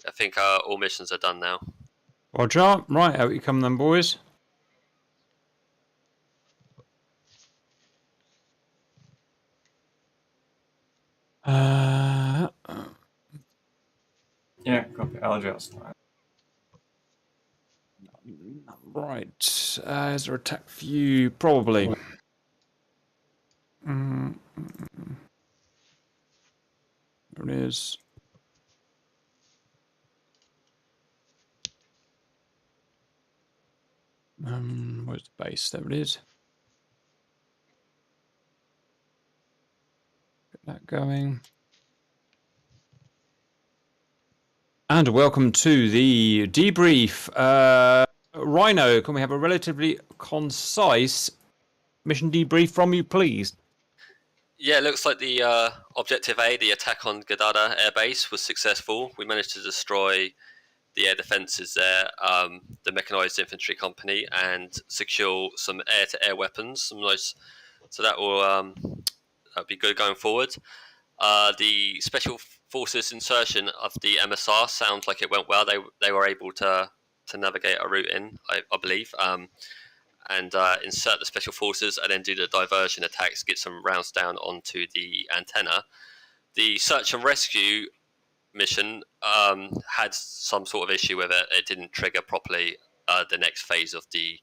I think all missions are done now. Roger. Right, out you come then, boys. Yeah, copy. I'll just. Right. Is there attack view? Probably. There it is. Where's the base? There it is. Get that going. And welcome to the debrief. Rhino, can we have a relatively concise mission debrief from you, please? Yeah, it looks like the Objective A, the attack on Guerrilla Air Base, was successful. We managed to destroy the air defences there, the Mechanised Infantry Company, and secure some air-to-air weapons. Some nice, so that will that'll be good going forward. The Special Forces insertion of the MSR sounds like it went well. They were able to navigate a route in, I believe, and insert the Special Forces and then do the diversion attacks, get some rounds down onto the antenna. The search and rescue mission had some sort of issue with it. It didn't trigger properly the next phase of the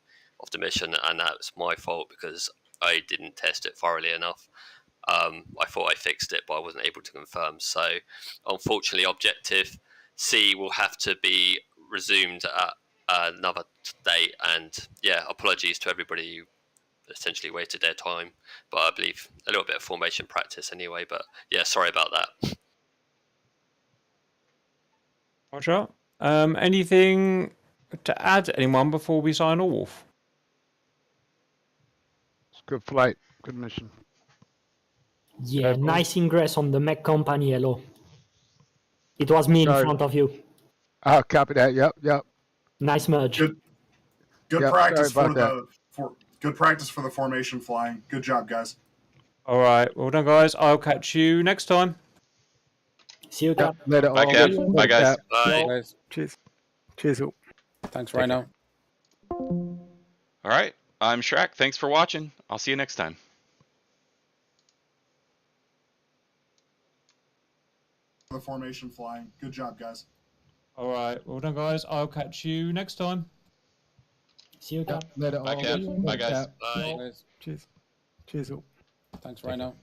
mission, and that's my fault because I didn't test it thoroughly enough. I thought I fixed it, but I wasn't able to confirm. So, unfortunately, Objective C will have to be resumed at another date. And yeah, apologies to everybody who essentially wasted their time. But I believe a little bit of formation practice anyway. But yeah, sorry about that. Roger. Anything to add, anyone, before we sign off? It's a good flight. Good mission. Yeah, nice ingress on the Mech Company, hello. It was me in front of you. Oh, copy that. Yep. Nice merge. Good Yep, practice sorry for about Good practice for the formation flying. Good job, guys. All right, well done, guys. I'll catch you next time. See you, Cap. Later. Bye, all. Cap. Bye, guys. Cap. Bye. Guys, Cheers. Cheers all. thanks right now. All right, I'm Shrack. Thanks for watching. I'll see you next time. The formation flying. Good job, guys. All right, well done, guys. I'll catch you next time. See you, Cap. Later. Bye, all. Cap. Bye, guys. Bye. Guys, Cheers. Cheers all. thanks right now.